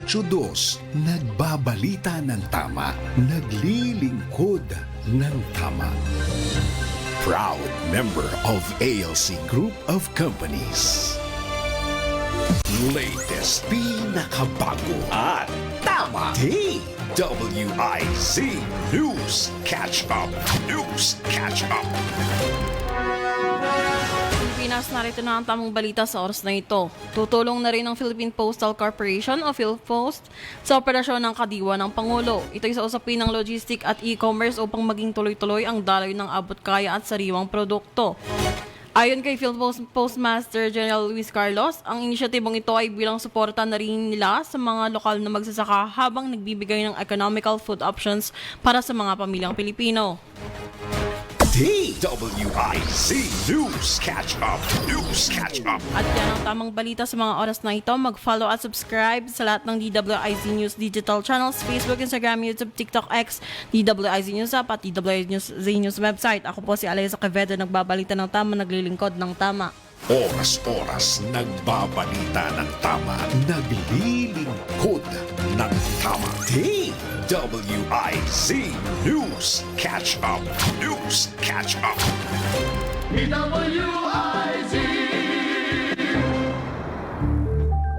8-2, nagbabalita ng tama, naglilingkod ng tama. Proud member of ALC Group of Companies. Latest, pinakabago at tama. DWIZ News Catch Up. News Catch Up. Pilipinas, narito na ang tamang balita sa oras na ito. Tutulong na rin ang Philippine Postal Corporation o PhilPost sa operasyon ng kadiwa ng Pangulo. Ito'y sa usapin ng logistic at e-commerce upang maging tuloy-tuloy ang daloy ng abot-kaya at sariwang produkto. Ayon kay PhilPost Postmaster General Luis Carlos, ang inisyatibong ito ay bilang suporta na rin nila sa mga lokal na magsasaka habang nagbibigay ng economical food options para sa mga pamilyang Pilipino. DWIZ News Catch Up. News Catch Up. At yan ang tamang balita sa mga oras na ito. Mag-follow at subscribe sa lahat ng DWIZ News digital channels, Facebook, Instagram, YouTube, TikTok, X, DWIZ News App at DWIZ News website. Ako po si Aleza Quevedo, nagbabalita ng tama, naglilingkod ng tama. Oras-oras nagbabalita ng tama, naglilingkod ng tama. DWIZ News Catch Up. News Catch Up.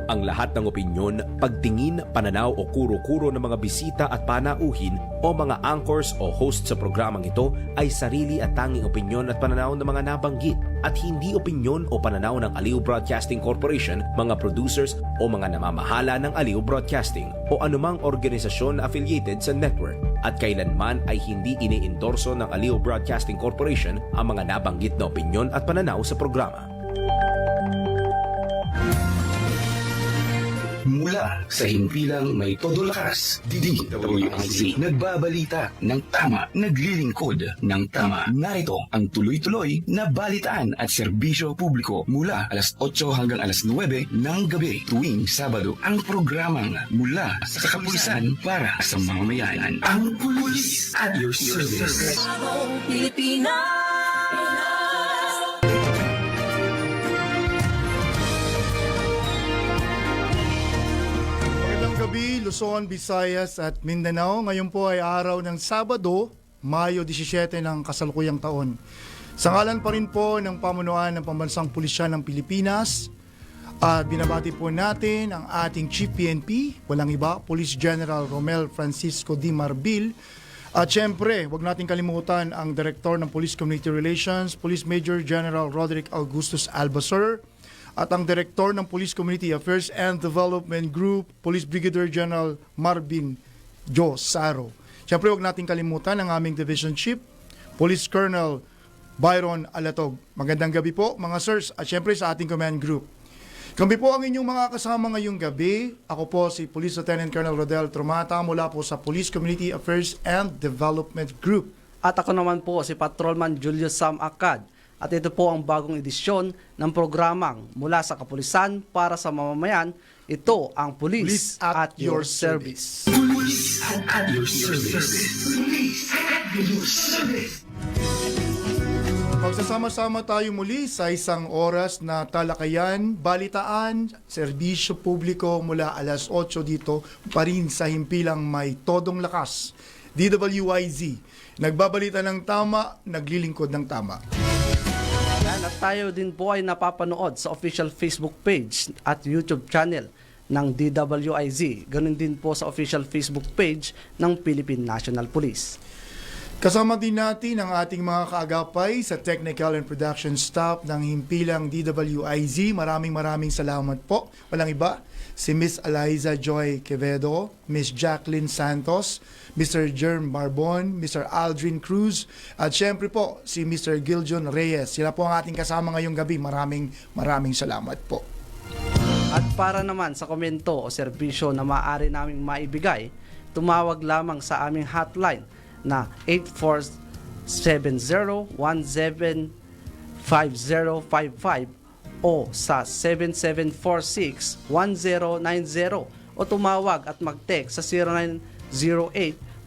Ang lahat ng opinyon, pagtingin, pananaw o kuro-kuro ng mga bisita at panauhin o mga anchors o host sa programang ito ay sarili at tanging opinyon at pananaw ng mga nabanggit at hindi opinyon o pananaw ng Aliw Broadcasting Corporation, mga producers o mga namamahala ng Aliw Broadcasting o anumang organisasyon na affiliated sa network at kailanman ay hindi iniendorso ng Aliw Broadcasting Corporation ang mga nabanggit na opinyon at pananaw sa programa. Mula sa himpilang may todo lakas, DWIZ nagbabalita ng tama, naglilingkod ng tama. Narito ang tuloy-tuloy na balitaan at serbisyo publiko mula alas 8 hanggang alas 9 ng gabi tuwing Sabado. Ang programang mula sa kapulisan para sa mamamayan. Ang Pulis at your service. Gabi, Luzon, Visayas at Mindanao. Ngayon po ay araw ng Sabado, Mayo 17 ng kasalukuyang taon. Sa ngalan pa rin po ng pamunuan ng Pambansang Pulisya ng Pilipinas, at binabati po natin ang ating Chief PNP, walang iba, Police General Romel Francisco D. Marbil. At syempre, huwag natin kalimutan ang Director ng Police Community Relations, Police Major General Roderick Augustus Albasur, at ang Direktor ng Police Community Affairs and Development Group, Police Brigadier General Marvin Jo Saro. Siyempre, huwag natin kalimutan ang aming Division Chief, Police Colonel Byron Alatog. Magandang gabi po mga sirs at siyempre sa ating command group. Kami po ang inyong mga kasama ngayong gabi. Ako po si Police Lieutenant Colonel Rodel Tromata mula po sa Police Community Affairs and Development Group. At ako naman po si Patrolman Julius Sam Acad. At ito po ang bagong edisyon ng programang mula sa kapulisan para sa mamamayan. Ito ang Police at Your Service. Police at your service. Police at your service. Magsasama-sama tayo muli sa isang oras na talakayan, balitaan, serbisyo publiko mula alas 8 dito pa rin sa himpilang may todong lakas. DWIZ, nagbabalita ng tama, naglilingkod ng tama. At tayo din po ay napapanood sa official Facebook page at YouTube channel ng DWIZ. Ganun din po sa official Facebook page ng Philippine National Police. Kasama din natin ang ating mga kaagapay sa technical and production staff ng himpilang DWIZ. Maraming salamat po. Walang iba, si Miss Eliza Joy Quevedo, Miss Jacqueline Santos, Mr. Jerm Barbon, Mr. Aldrin Cruz, at syempre po si Mr. Giljon Reyes. Sila po ang ating kasama ngayong gabi. Maraming salamat po. At para naman sa komento o serbisyo na maaari naming maibigay, tumawag lamang sa aming hotline na 8470-175055 o sa 7746-1090 o tumawag at mag-text sa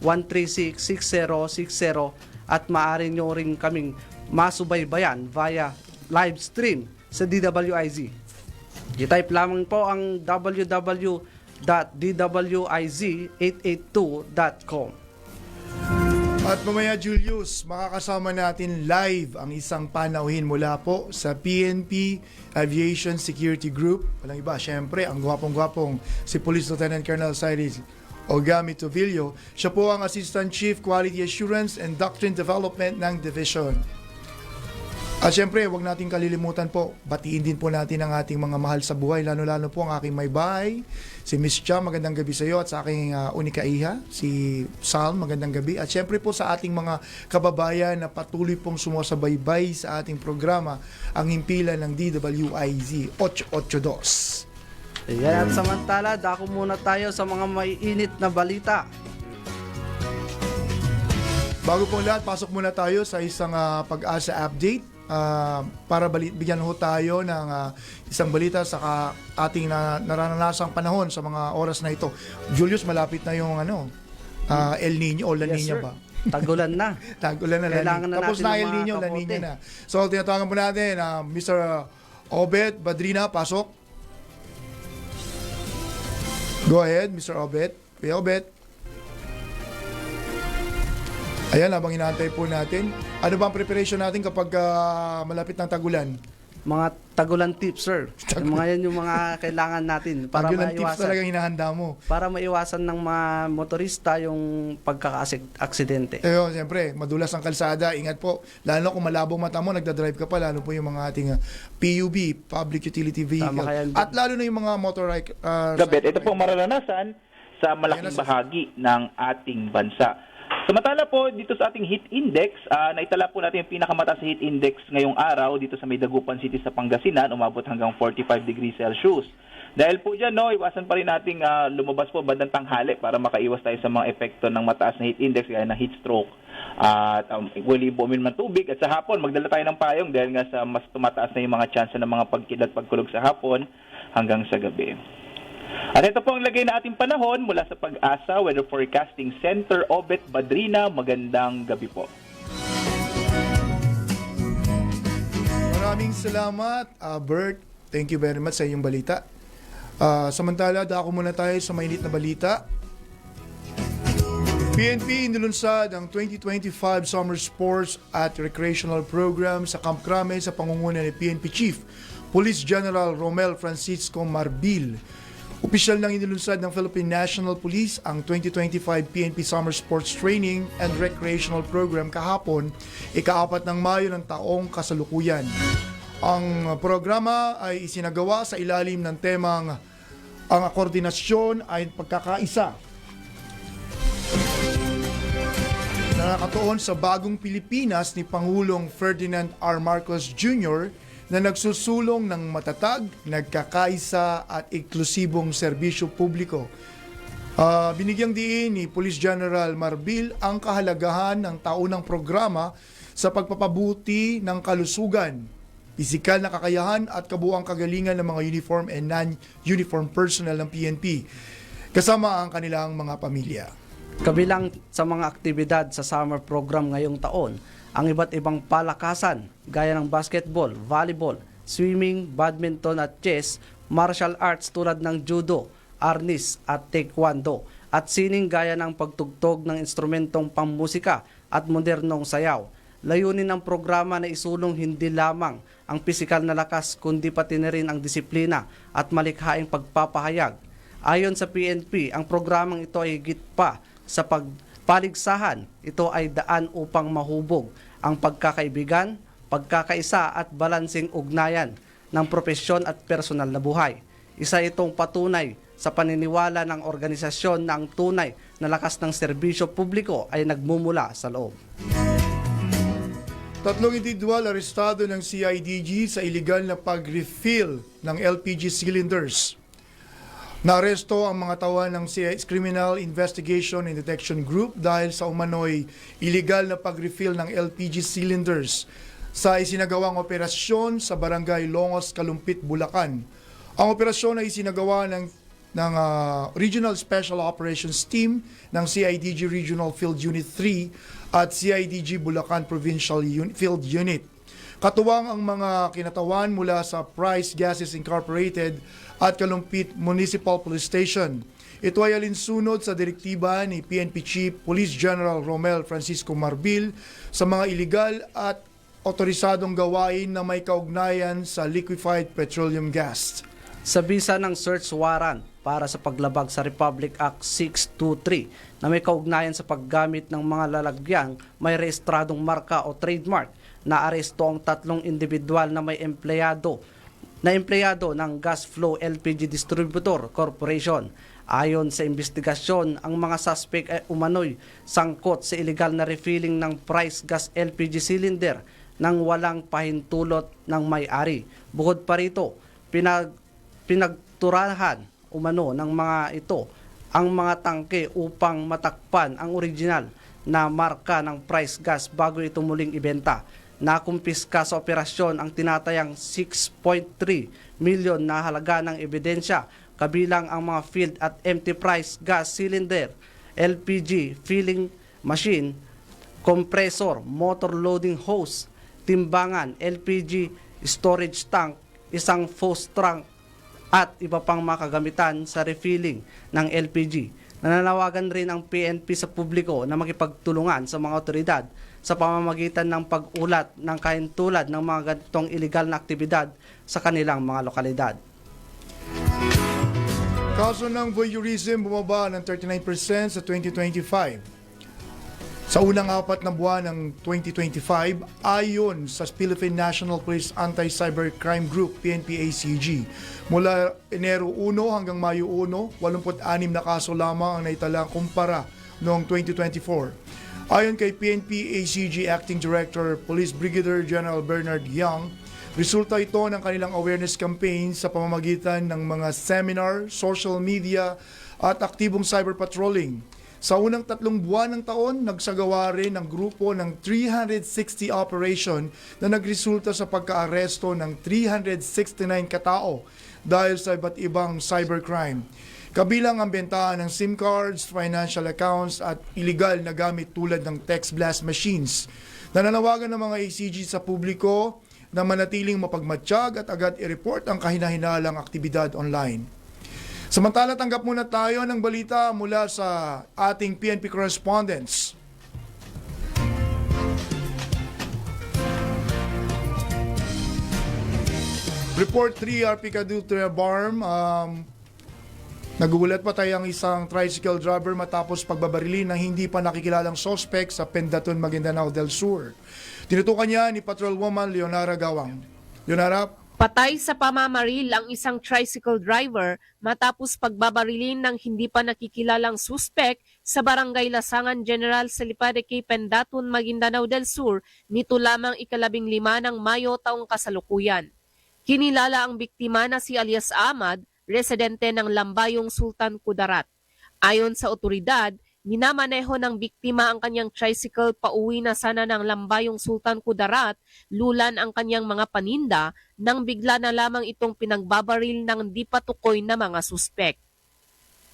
0908-136-6060 at maaari nyo rin kaming masubaybayan via live stream sa DWIZ. I-type lamang po ang www www.dwiz882.com. At mamaya, Julius, makakasama natin live ang isang panauhin mula po sa PNP Aviation Security Group. Walang iba, syempre, ang gwapong-gwapong si Police Lieutenant Colonel Cyrus Ogami Tovillo. Siya po ang Assistant Chief Quality Assurance and Doctrine Development ng Division. At syempre, huwag natin kalilimutan po, batiin din po natin ang ating mga mahal sa buhay, lalo-lalo po ang aking may bahay, si Miss Cha, magandang gabi sa iyo, at sa aking unika iha, si Sal, magandang gabi. At syempre po sa ating mga kababayan na patuloy pong sumusabaybay sa ating programa, ang himpilan ng DWIZ 882. Ayan, at samantala, dako muna tayo sa mga maiinit na balita. Bago po lahat, pasok muna tayo sa isang pag-asa update. Para bigyan ho tayo ng isang balita sa ating naranasang panahon sa mga oras na ito. Julius, malapit na yung El Nino o La Yes, Nina sir. ba? Tagulan na. Tagulan na. Kailangan na Tapos natin na ng El mga Nino, La kamote. Nina na. So, tinatawagan po natin, Mr. Obed Badrina, pasok. Go ahead, Mr. Obed. Kuya Obed. Ayan, habang inaantay po natin. Ano ba ang preparation natin kapag malapit ng tagulan? Mga tagulan tips, sir. Yung mga yan yung mga kailangan natin para Tagulan tips maiwasan. talagang hinahanda mo. Para maiwasan ng mga motorista yung pagkaka-aksidente. Ayun, siyempre, madulas ang kalsada. Ingat po. Lalo kung malabong mata mo, nagdadrive ka pa. Lalo po yung mga ating PUV, Public Utility Vehicle. Tama ka yan. At lalo na yung mga motorized... Gabet, ito pong mararanasan sa malaking bahagi ng ating bansa. Samantala po, dito sa ating heat index, naitala po natin yung pinakamataas na heat index ngayong araw dito sa May Dagupan City sa Pangasinan, umabot hanggang 45 degrees Celsius. Dahil po dyan, iwasan pa rin nating lumabas po bandang tanghali para makaiwas tayo sa mga epekto ng mataas na heat index gaya ng heat stroke. At wali bumin man tubig at sa hapon, magdala tayo ng payong dahil nga sa mas tumataas na yung mga chance ng mga pagkidlat pagkulog sa hapon hanggang sa gabi. At ito po ang lagay na ating panahon mula sa Pag-asa Weather Forecasting Center, Obet Badrina. Magandang gabi po. Maraming salamat, Bert. Thank you very much sa iyong balita. Samantala, dako muna tayo sa mainit na balita. PNP inilunsad ang 2025 Summer Sports at Recreational Program sa Camp Crame sa pangunguna ni PNP Chief Police General Romel Francisco Marbil. Opisyal nang inilunsad ng Philippine National Police ang 2025 PNP Summer Sports Training and Recreational Program kahapon, ika-4 ng Mayo ng taong kasalukuyan. Ang programa ay isinagawa sa ilalim ng temang ang koordinasyon ay pagkakaisa. Nakakatuon sa bagong Pilipinas ni Pangulong Ferdinand R. Marcos Jr. na nagsusulong ng matatag, nagkakaisa at inklusibong serbisyo publiko. Binigyang diin ni Police General Marbil ang kahalagahan ng taunang programa sa pagpapabuti ng kalusugan, pisikal na kakayahan at kabuuang kagalingan ng mga uniform and non-uniform personnel ng PNP, kasama ang kanilang mga pamilya. Kabilang sa mga aktibidad sa summer program ngayong taon, ang iba't ibang palakasan gaya ng basketball, volleyball, swimming, badminton at chess, martial arts tulad ng judo, arnis at taekwondo, at sining gaya ng pagtugtog ng instrumentong pangmusika at modernong sayaw. Layunin ng programa na isulong hindi lamang ang pisikal na lakas kundi pati na rin ang disiplina at malikhaing pagpapahayag. Ayon sa PNP, ang programang ito ay higit pa sa paligsahan. Ito ay daan upang mahubog ang pagkakaibigan, pagkakaisa at balansing ugnayan ng propesyon at personal na buhay. Isa itong patunay sa paniniwala ng organisasyon na ang tunay na lakas ng serbisyo publiko ay nagmumula sa loob. 3 individual arestado ng CIDG sa iligal na pag-refill ng LPG cylinders. Naaresto ang mga tauhan ng Criminal Investigation and Detection Group dahil sa umano'y illegal na pag-refill ng LPG cylinders sa isinagawang operasyon sa Barangay Longos, Kalumpit, Bulacan. Ang operasyon ay isinagawa ng Regional Special Operations Team ng CIDG Regional Field Unit 3 at CIDG Bulacan Provincial Field Unit. Katuwang ang mga kinatawan mula sa Price Gases Incorporated at Kalumpit Municipal Police Station. Ito ay alinsunod sa direktiba ni PNP Chief Police General Romel Francisco Marbil sa mga iligal at otorisadong gawain na may kaugnayan sa liquefied petroleum gas. Sa bisa ng search warrant para sa paglabag sa Republic Act 623 na may kaugnayan sa paggamit ng mga lalagyang may rehistradong marka o trademark, naaresto ang 3 individual na may empleyado ng Gas Flow LPG Distributor Corporation. Ayon sa investigasyon, ang mga suspect ay umano'y sangkot sa illegal na refilling ng price gas LPG cylinder nang walang pahintulot ng may-ari. Bukod pa rito, pinagturahan umano ng mga ito ang mga tangke upang matakpan ang original na marka ng price gas bago ito muling ibenta. Nakumpiska sa operasyon ang tinatayang 6.3 milyon na halaga ng ebidensya, kabilang ang mga filled at empty price gas cylinder, LPG filling machine, compressor, motor loading hose, timbangan, LPG storage tank, isang hose trunk at iba pang makagamitan sa refilling ng LPG. Nananawagan rin ang PNP sa publiko na makipagtulungan sa mga otoridad sa pamamagitan ng pag-ulat ng kahintulad ng mga ganitong illegal na aktibidad sa kanilang mga lokalidad. Kaso ng voyeurism bumaba ng 39% sa 2025. Sa unang 4 na buwan ng 2025, ayon sa Philippine National Police Anti-Cybercrime Group, PNP-ACG, mula Enero 1 hanggang Mayo 1, 86 na kaso lamang ang naitala kumpara noong 2024. Ayon kay PNP-ACG Acting Director Police Brigadier General Bernard Young, resulta ito ng kanilang awareness campaign sa pamamagitan ng mga seminar, social media at aktibong cyber patrolling. Sa unang 3 buwan ng taon, nagsagawa rin ng grupo ng 360 operation na nagresulta sa pagkaaresto ng 369 katao dahil sa iba't ibang cybercrime. Kabilang ang bentahan ng SIM cards, financial accounts at illegal na gamit tulad ng text blast machines. Nananawagan ng mga ACG sa publiko na manatiling mapagmatsyag at agad i-report ang kahinahinalang aktibidad online. Samantala, tanggap muna tayo ng balita mula sa ating PNP correspondents. Report 3, RP Cadutra Barm. Nagulat pa tayong isang tricycle driver matapos pagbabarilin ng hindi pa nakikilalang sospek sa Pendaton, Maguindanao del Sur. Tinutukan niya ni Patrolwoman Leonara Gawang. Leonara, patay sa pamamaril ang isang tricycle driver matapos pagbabarilin ng hindi pa nakikilalang suspek sa Barangay Lasangan General sa Lipade K. Pendaton, Maguindanao del Sur nito lamang 15 ng Mayo taong kasalukuyan. Kinilala ang biktima na si alias Ahmad, residente ng Lambayong, Sultan Kudarat. Ayon sa otoridad, minamaneho ng biktima ang kanyang tricycle pauwi na sana ng Lambayong, Sultan Kudarat, lulan ang kanyang mga paninda nang bigla na lamang itong pinagbabaril ng di patukoy na mga suspek.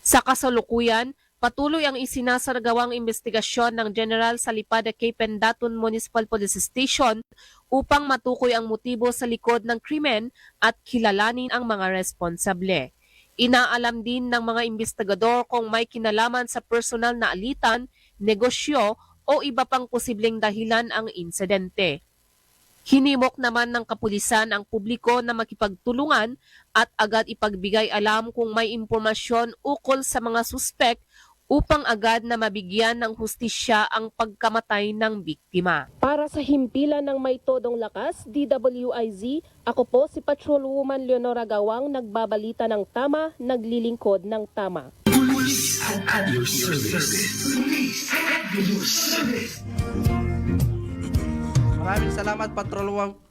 Sa kasalukuyan, patuloy ang isinasagawang investigasyon ng General sa Lipade K. Pendaton Municipal Police Station upang matukoy ang motibo sa likod ng krimen at kilalanin ang mga responsable. Inaalam din ng mga investigador kung may kinalaman sa personal na alitan, negosyo o iba pang posibleng dahilan ang insidente. Hinimok naman ng kapulisan ang publiko na makipagtulungan at agad ipagbigay alam kung may impormasyon ukol sa mga suspek upang agad na mabigyan ng hustisya ang pagkamatay ng biktima. Para sa himpilan ng may todong lakas, DWIZ, ako po si Patrolwoman Leonora Gawang, nagbabalita ng tama, naglilingkod ng tama. Police at your service. Police at your service. Maraming salamat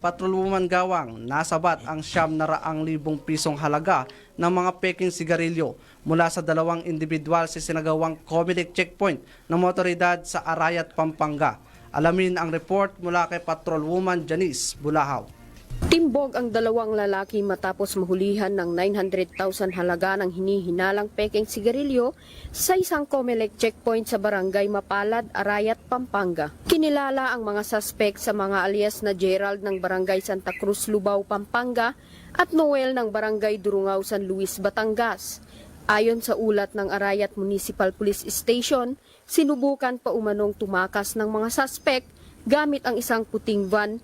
Patrolwoman Gawang. Nasabat ang 700,000 pisong halaga ng mga peking sigarilyo mula sa 2 individual sa sinagawang Comelec checkpoint ng otoridad sa Arayat, Pampanga. Alamin ang report mula kay Patrolwoman Janice Bulahaw. Timbog ang 2 lalaki matapos mahulihan ng 900,000 halaga ng hinihinalang peking sigarilyo sa isang Comelec checkpoint sa Barangay Mapalad, Arayat, Pampanga. Kinilala ang mga suspect sa mga alias na Gerald ng Barangay Santa Cruz, Lubao, Pampanga at Noel ng Barangay Durungaw, San Luis, Batangas. Ayon sa ulat ng Arayat Municipal Police Station, sinubukan pa umanong tumakas ng mga suspect gamit ang isang puting van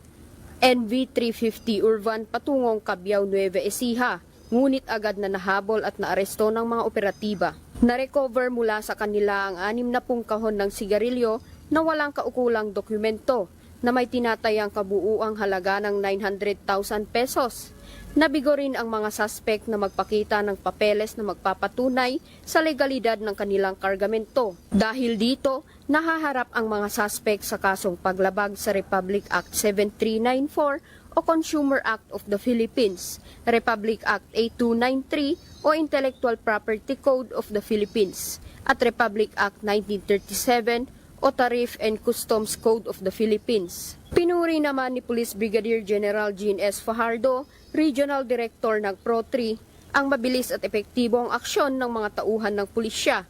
NV350 Urban patungong Cabiao Nueva Ecija, ngunit agad na nahabol at naaresto ng mga operatiba. Na-recover mula sa kanila ang 60 kahon ng sigarilyo na walang kaukulang dokumento na may tinatayang kabuuang halaga ng 900,000 pesos. Nabigo rin ang mga suspect na magpakita ng papeles na magpapatunay sa legalidad ng kanilang kargamento. Dahil dito, nahaharap ang mga suspect sa kasong paglabag sa Republic Act 7394 o Consumer Act of the Philippines, Republic Act 8293 o Intellectual Property Code of the Philippines, at Republic Act 1937 o Tariff and Customs Code of the Philippines. Pinuri naman ni Police Brigadier General Jean S. Fajardo, Regional Director ng Pro-3, ang mabilis at epektibong aksyon ng mga tauhan ng pulisya.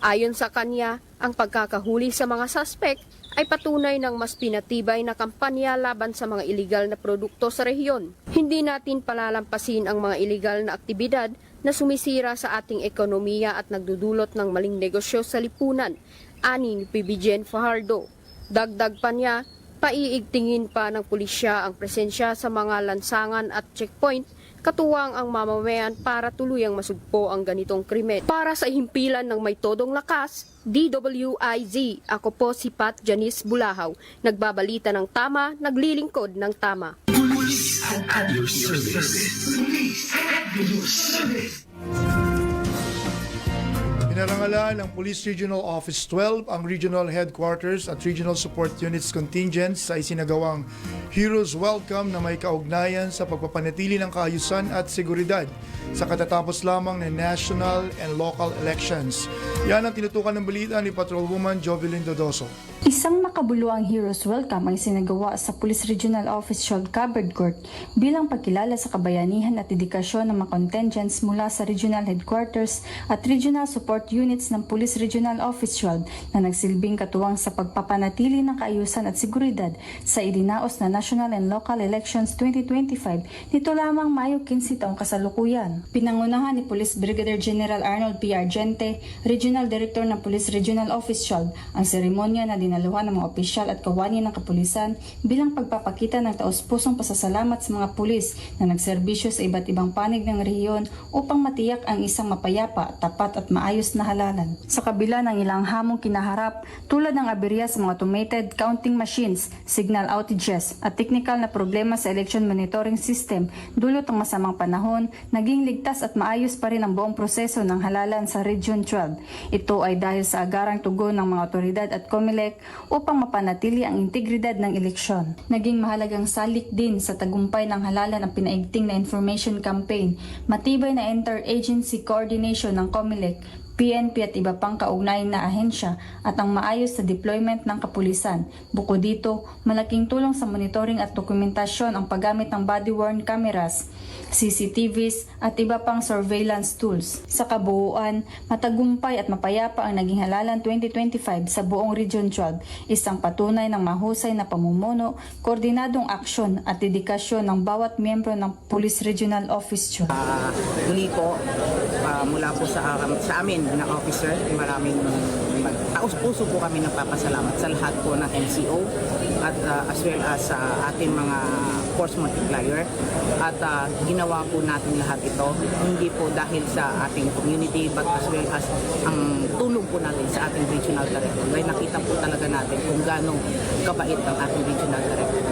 Ayon sa kanya, ang pagkakahuli sa mga suspect ay patunay ng mas pinatibay na kampanya laban sa mga iligal na produkto sa rehiyon. Hindi natin palalampasin ang mga iligal na aktibidad na sumisira sa ating ekonomiya at nagdudulot ng maling negosyo sa lipunan, ani ni PB Jen Fajardo. Dagdag pa niya, paiigtingin pa ng pulisya ang presensya sa mga lansangan at checkpoint, katuwang ang mamamayan para tuluyang masugpo ang ganitong krimen. Para sa himpilan ng may todong lakas, DWIZ, ako po si Pat Janice Bulahaw, nagbabalita ng tama, naglilingkod ng tama. Police at your service. Police at your service. Pinarangalan ng Police Regional Office 12 ang Regional Headquarters at Regional Support Units Contingents sa isinagawang Heroes Welcome na may kaugnayan sa pagpapanatili ng kaayusan at seguridad sa katatapos lamang ng national and local elections. Yan ang tinutukan ng balita ni Patrolwoman Jovelyn Dodoso. Isang makabuluhang Heroes Welcome ang sinagawa sa Police Regional Office 12 Covered Court bilang pagkilala sa kabayanihan at dedikasyon ng mga contingents mula sa Regional Headquarters at Regional Support Units ng Police Regional Office 12 na nagsilbing katuwang sa pagpapanatili ng kaayusan at seguridad sa idinaos na National and Local Elections 2025 nito lamang Mayo 15 taong kasalukuyan. Pinangunahan ni Police Brigadier General Arnold P. Argente, Regional Director ng Police Regional Office 12, ang seremonya na dinaluhan ng mga opisyal at kawani ng kapulisan bilang pagpapakita ng taos-pusong pasasalamat sa mga pulis na nagserbisyo sa iba't ibang panig ng rehiyon upang matiyak ang isang mapayapa, tapat at maayos na halalan. Sa kabila ng ilang hamong kinaharap tulad ng aberya sa mga automated counting machines, signal outages at technical na problema sa election monitoring system, dulot ng masamang panahon, naging ligtas at maayos pa rin ang buong proseso ng halalan sa Region 12. Ito ay dahil sa agarang tugon ng mga otoridad at COMELEC upang mapanatili ang integridad ng eleksyon. Naging mahalagang salik din sa tagumpay ng halalan ang pinaigting na information campaign, matibay na interagency coordination ng COMELEC, PNP at iba pang kaugnayang na ahensya at ang maayos na deployment ng kapulisan. Bukod dito, malaking tulong sa monitoring at dokumentasyon ang paggamit ng body-worn cameras, CCTVs at iba pang surveillance tools. Sa kabuuan, matagumpay at mapayapa ang naging halalan 2025 sa buong Region 12, isang patunay ng mahusay na pamumuno, koordinadong aksyon at dedikasyon ng bawat miyembro ng Police Regional Office 12. Muli po, mula po sa amin na officer, maraming taos-puso po kami nagpapasalamat sa lahat po ng MCO at as well as sa ating mga force multiplier at ginawa po natin lahat ito hindi po dahil sa ating community but as well as ang tulong po natin sa ating regional director. Dahil nakita po talaga natin kung gaano kabait ang ating regional director.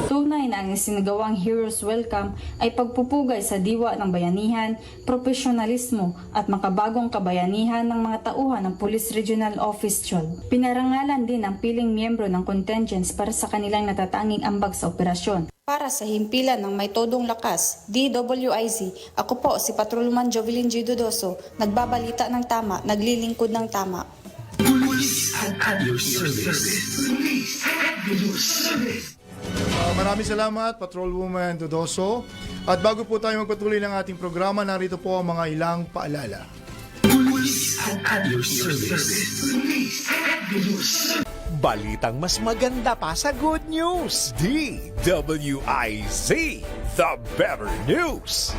Tunay na ang isinagawang Heroes Welcome ay pagpupugay sa diwa ng bayanihan, profesionalismo at makabagong kabayanihan ng mga tauhan ng Police Regional Office 12. Pinarangalan din ang piling miyembro ng contingents para sa kanilang natatanging ambag sa operasyon. Para sa himpilan ng may todong lakas, DWIZ, ako po si Patrolman Jovelyn G. Dodoso, nagbabalita ng tama, naglilingkod ng tama. Police at your service. Police at your service. Maraming salamat, Patrolwoman Dodoso. At bago po tayo magpatuloy ng ating programa, narito po ang mga ilang paalala. Police at your service. Police at your service. Balitang mas maganda pa sa good news. DWIZ, the better news.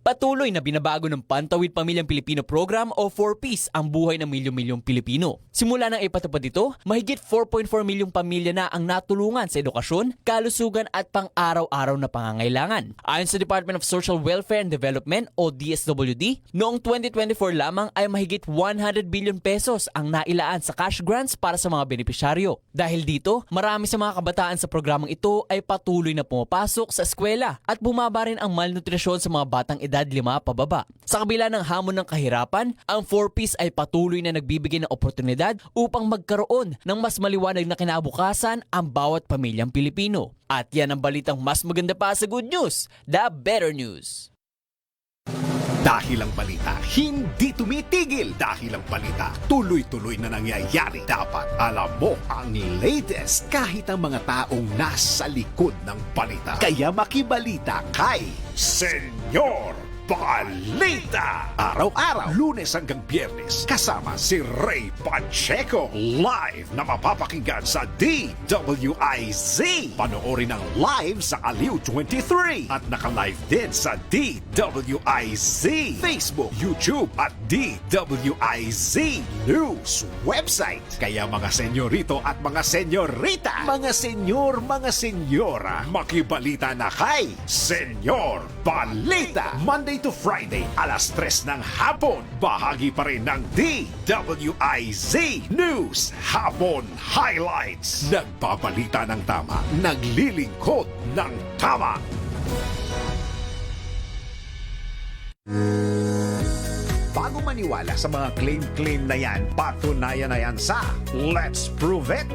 Patuloy na binabago ng Pantawid Pamilyang Pilipino Program o 4Ps ang buhay ng milyon-milyong Pilipino. Simula nang ipatupad ito, mahigit 4.4 milyong pamilya na ang natulungan sa edukasyon, kalusugan at pang-araw-araw na pangangailangan. Ayon sa Department of Social Welfare and Development o DSWD, noong 2024 lamang ay mahigit 100 billion pesos ang nailaan sa cash grants para sa mga benepisyaryo. Dahil dito, marami sa mga kabataan sa programang ito ay patuloy na pumapasok sa eskwela at bumaba rin ang malnutrisyon sa mga batang edad 5 pababa. Sa kabila ng hamon ng kahirapan, ang 4Ps ay patuloy na nagbibigay ng oportunidad upang magkaroon ng mas maliwanag na kinabukasan ang bawat pamilyang Pilipino. At yan ang balitang mas maganda pa sa good news, the better news. Dahil ang balita hindi tumitigil. Dahil ang balita tuloy-tuloy na nangyayari. Dapat alam mo ang latest kahit ang mga taong nasa likod ng balita. Kaya makibalita kay Senyor Balita. Araw-araw, Lunes hanggang Biyernes, kasama si Ray Pacheco. Live na mapapakinggan sa DWIZ. Panoorin ang live sa Aliw 23 at naka-live din sa DWIZ Facebook, YouTube at DWIZ News website. Kaya mga senyorito at mga senyorita, mga senyor, mga senyora, makibalita na kay Senyor Balita. Monday to Friday, alas 3 ng hapon. Bahagi pa rin ng DWIZ News Hapon Highlights. Nagbabalita ng tama, naglilingkod ng tama. Bago maniwala sa mga claim-claim na yan, patunayan na yan sa Let's Prove It!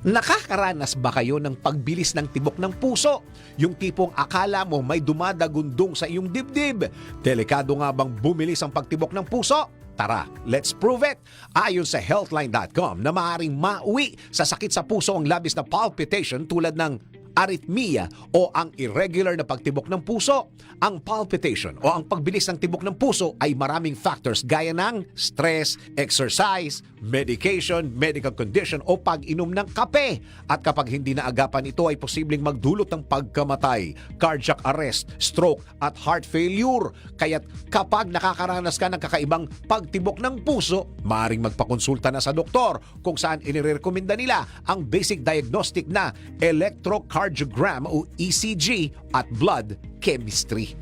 Nakakaranas ba kayo ng pagbilis ng tibok ng puso? Yung tipong akala mo may dumadagundong sa iyong dibdib. Delikado nga bang bumilis ang pagtibok ng puso? Tara, let's prove it! Ayon sa healthline.com na maaaring mauwi sa sakit sa puso ang labis na palpitation tulad ng arrhythmia o ang irregular na pagtibok ng puso. Ang palpitation o ang pagbilis ng tibok ng puso ay maraming factors gaya ng stress, exercise, medication, medical condition o pag-inom ng kape. At kapag hindi naagapan ito ay posibleng magdulot ng pagkamatay, cardiac arrest, stroke at heart failure. Kaya't kapag nakakaranas ka ng kakaibang pagtibok ng puso, maaaring magpakonsulta na sa doktor kung saan inirekomenda nila ang basic diagnostic na electrocardiogram o ECG at blood chemistry.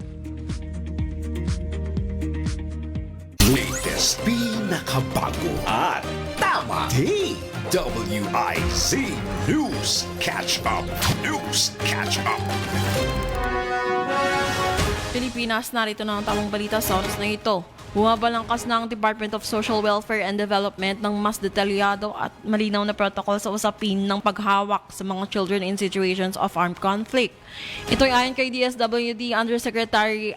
Latest, pinakabago at tama. DWIZ News Catch Up. News Catch Up. Pilipinas, narito na ang tamang balita sa oras na ito. Bumabalangkas na ang Department of Social Welfare and Development ng mas detalyado at malinaw na protocol sa usapin ng paghawak sa mga children in situations of armed conflict. Ito'y ayon kay DSWD Undersecretary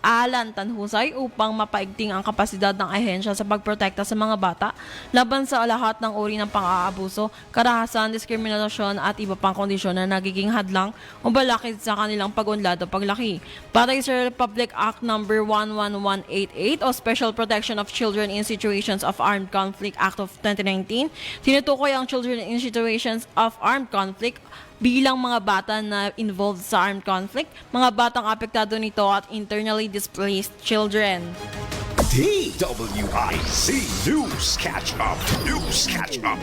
Alan Tanhusay upang mapaigting ang kapasidad ng ahensya sa pagprotekta sa mga bata laban sa lahat ng uri ng pang-aabuso, karahasan, diskriminasyon at iba pang kondisyon na nagiging hadlang o balakid sa kanilang pag-unlad o paglaki. Patay sa Republic Act No. 11188 o Special Protection of Children in Situations of Armed Conflict Act of 2019, tinutukoy ang children in situations of armed conflict bilang mga bata na involved sa armed conflict, mga batang apektado nito at internally displaced children. DWIZ News Catch Up. News Catch Up.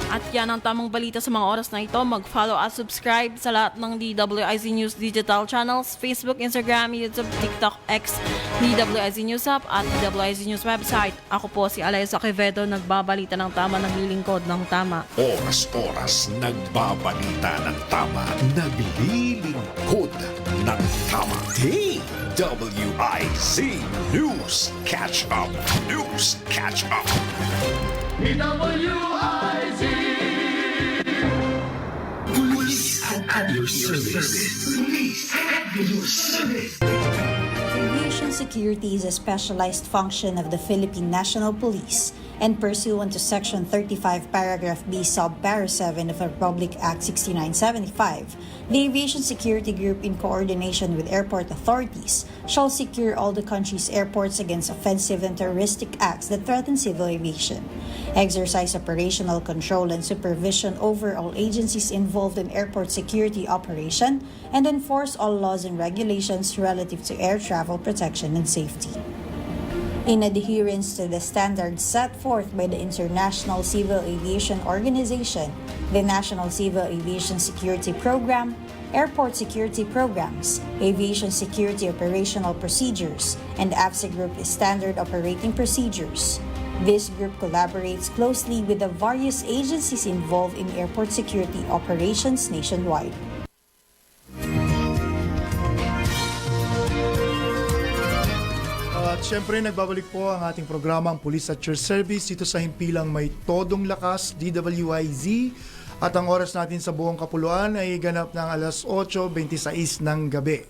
At yan ang tamang balita sa mga oras na ito. Mag-follow at subscribe sa lahat ng DWIZ News digital channels, Facebook, Instagram, YouTube, TikTok, X, DWIZ News App at DWIZ News website. Ako po si Alaysa Quevedo, nagbabalita ng tama, naglilingkod ng tama. Oras-oras nagbabalita ng tama, naglilingkod ng tama. DWIZ News Catch Up. News Catch Up. DWIZ Police at your service. Police at your service. Aviation security is a specialized function of the Philippine National Police and pursuant to Section 35, Paragraph B, Subpara 7 of the Republic Act 6975, the Aviation Security Group, in coordination with airport authorities, shall secure all the country's airports against offensive and terroristic acts that threaten civil aviation, exercise operational control and supervision over all agencies involved in airport security operation, and enforce all laws and regulations relative to air travel protection and safety. In adherence to the standards set forth by the International Civil Aviation Organization, the National Civil Aviation Security Program, Airport Security Programs, Aviation Security Operational Procedures, and AFSA Group Standard Operating Procedures. This group collaborates closely with the various agencies involved in airport security operations nationwide. At syempre, nagbabalik po ang ating programang Police at Your Service dito sa himpilang may todong lakas, DWIZ. At ang oras natin sa buong kapuluan ay ganap ng alas 8:26 ng gabi.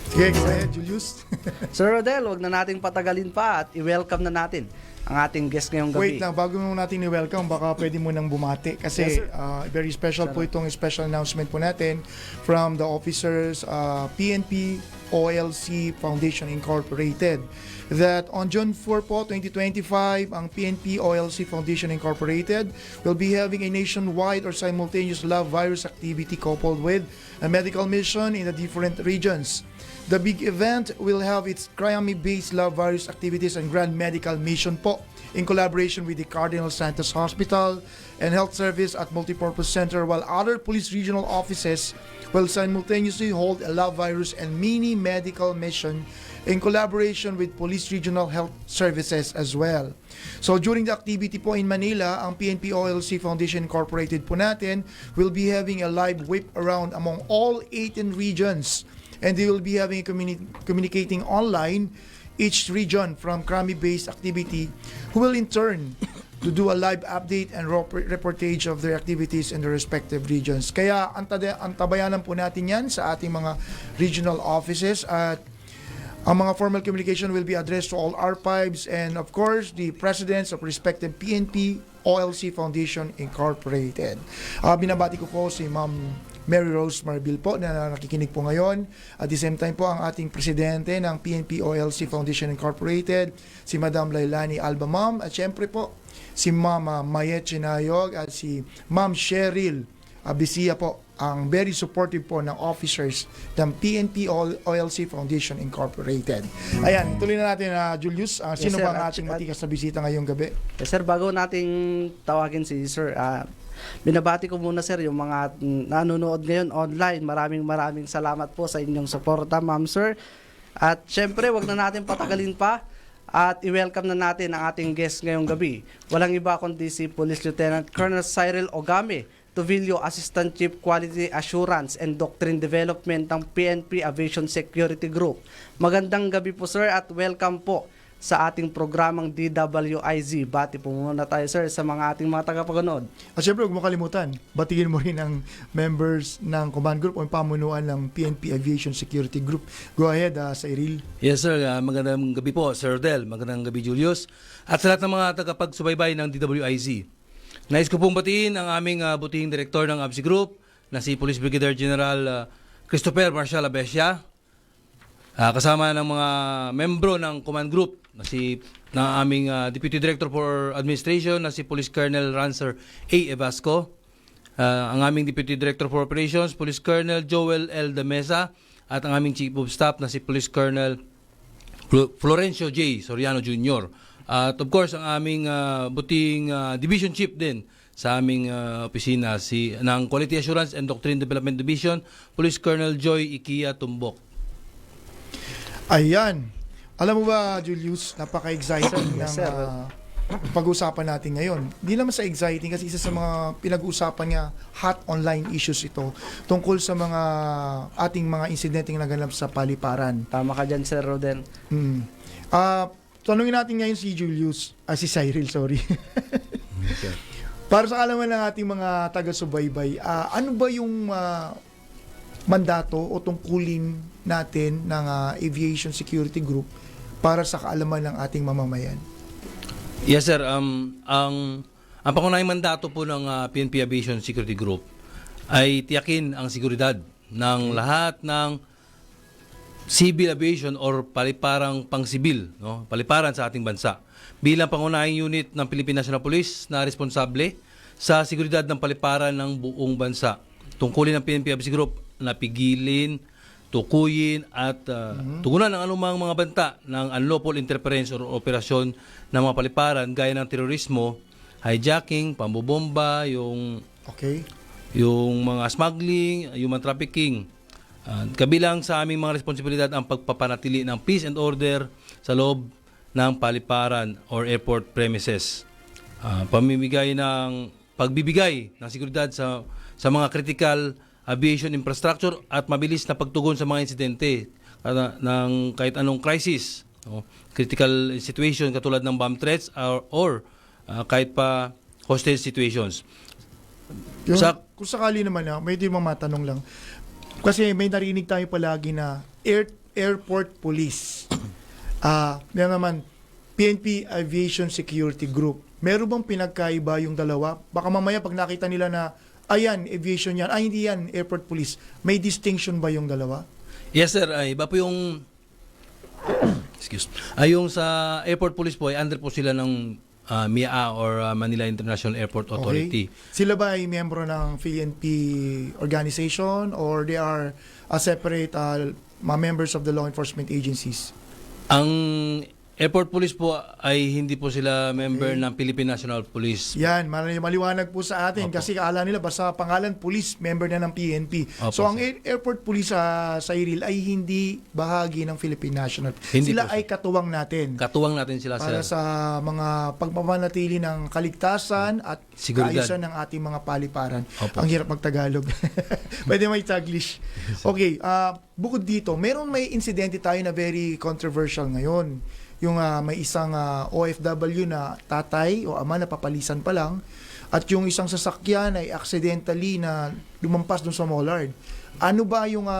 Sige, go ahead, Julius. Sir Rodel, wag na nating patagalin pa at i-welcome na natin ang ating guest ngayong gabi. Wait lang, bago mo natin i-welcome, baka pwede mo nang bumati. Kasi Yes, very special po itong special announcement po natin from the officers, PNP OLC Foundation Incorporated, that on June 4 po, 2025, ang PNP OLC Foundation Incorporated will be having a nationwide or simultaneous love virus activity coupled with a medical mission in the different regions. The big event will have its Miami-based love virus activities and grand medical mission po in collaboration with the Cardinal Santos Hospital and Health Service at Multipurpose Center, while other police regional offices will simultaneously hold a love virus and mini medical mission in collaboration with Police Regional Health Services as well. So during the activity po in Manila, ang PNP OLC Foundation Incorporated po natin will be having a live whip around among all 18 regions, and they will be having a communicating online each region from Krami-based activity, who will in turn to do a live update and reportage of their activities in their respective regions. Kaya antabayanan po natin yan sa ating mga regional offices, at ang mga formal communication will be addressed to all archives and of course the presidents of respective PNP OLC Foundation Incorporated. Binabati ko po si Ma'am Mary Rose Marbil po na nakikinig po ngayon. At the same time po ang ating presidente ng PNP OLC Foundation Incorporated, si Madam Lailani Alba Ma'am, at syempre po si Ma'am Mayet Chinayog at si Ma'am Cheryl Abisia po, ang very supportive po ng officers ng PNP OLC Foundation Incorporated. Ayan, tuloy na natin na Julius. Sino Yes, sir. ba ang ating matikas na bisita ngayong gabi? Yes, sir, bago nating tawagin si Sir, binabati ko muna sir yung mga nanonood ngayon online. Maraming salamat po sa inyong suporta, ma'am sir. At syempre, wag na natin patagalin pa at i-welcome na natin ang ating guest ngayong gabi. Walang iba kundi si Police Lieutenant Colonel Cyril Ogame Tovillo, Assistant Chief Quality Assurance and Doctrine Development ng PNP Aviation Security Group. Magandang gabi po sir at welcome po sa ating programang DWIZ. Bati po muna tayo sir sa mga ating mga tagapaganood. At syempre, huwag mo kalimutan, batigin mo rin ang members ng command group o pamunuan ng PNP Aviation Security Group. Go ahead, Cyril. Yes sir, magandang gabi po Sir Del, magandang gabi Julius, at sa lahat ng mga tagapagsubaybay ng DWIZ. Nais ko pong batiin ang aming butihing direktor ng ABSI Group na si Police Brigadier General Christopher Marcial Abesia, kasama ng mga membro ng command group na aming Deputy Director for Administration na si Police Colonel Rancer A. Evasco, ang aming Deputy Director for Operations, Police Colonel Joel L. Damesa, at ang aming Chief of Staff na si Police Colonel Florencio J. Soriano Jr. At of course, ang aming buting Division Chief din sa aming opisina ng Quality Assurance and Doctrine Development Division, Police Colonel Joy Ikia Tumbok. Ayan. Alam mo ba, Julius, napaka-exciting ng pag-uusapan natin ngayon. Hindi naman sa exciting kasi isa sa mga pinag-uusapan niya, hot online issues ito tungkol sa mga ating mga insidenteng naganap sa paliparan. Tama ka dyan, Sir Roden. Tanungin natin ngayon si Julius, si Cyril, sorry. Para sa kaalaman ng ating mga taga-subaybay, ano ba yung mandato o tungkulin natin ng Aviation Security Group para sa kaalaman ng ating mamamayan? Yes sir, ang pangunahing mandato po ng PNP Aviation Security Group ay tiyakin ang seguridad ng lahat ng civil aviation or paliparang pang-sibil, no? Paliparan sa ating bansa. Bilang pangunahing unit ng Philippine National Police na responsable sa seguridad ng paliparan ng buong bansa. Tungkulin ng PNP Aviation Group na pigilin, tukuyin at tugunan ang anumang mga banta ng unlawful interference or operasyon ng mga paliparan gaya ng terorismo, hijacking, pambobomba, yung mga smuggling, human trafficking. Kabilang sa aming mga responsibilidad ang pagpapanatili ng peace and order sa loob ng paliparan or airport premises. Pagbibigay ng seguridad sa mga critical aviation infrastructure at mabilis na pagtugon sa mga insidente ng kahit anong crisis, no? Critical situation katulad ng bomb threats or kahit pa hostage situations. Kung sakali naman may di matanong lang. Kasi may narinig tayo palagi na airport police. Yan naman, PNP Aviation Security Group. Meron bang pinagkaiba yung dalawa? Baka mamaya pag nakita nila na, ayan, aviation yan, hindi yan, airport police. May distinction ba yung dalawa? Yes sir, iba po yung yung sa airport police po ay under po sila ng MIA or Manila International Airport Authority. Okay. Sila ba ay miyembro ng PNP organization or they are a separate members of the law enforcement agencies? Ang airport police po ay hindi po sila member ng Philippine National Police. Yan, maliwanag po sa atin. Opo. Kasi akala nila basta pangalan police, member na ng PNP. Opo, so ang airport police sa Iril ay hindi bahagi ng Philippine National. Hindi Sila po, ay katuwang natin. Katuwang natin sila para sir. sa mga pagpapanatili ng kaligtasan at Seguridad. kaayusan ng ating mga paliparan. Opo. Ang hirap magtagalog. Pwede may Taglish. Okay, bukod dito, may insidente tayo na very controversial ngayon. Yung may isang OFW na tatay o ama na papalisan pa lang at yung isang sasakyan ay accidentally na lumampas dun sa Mollard. Ano ba yung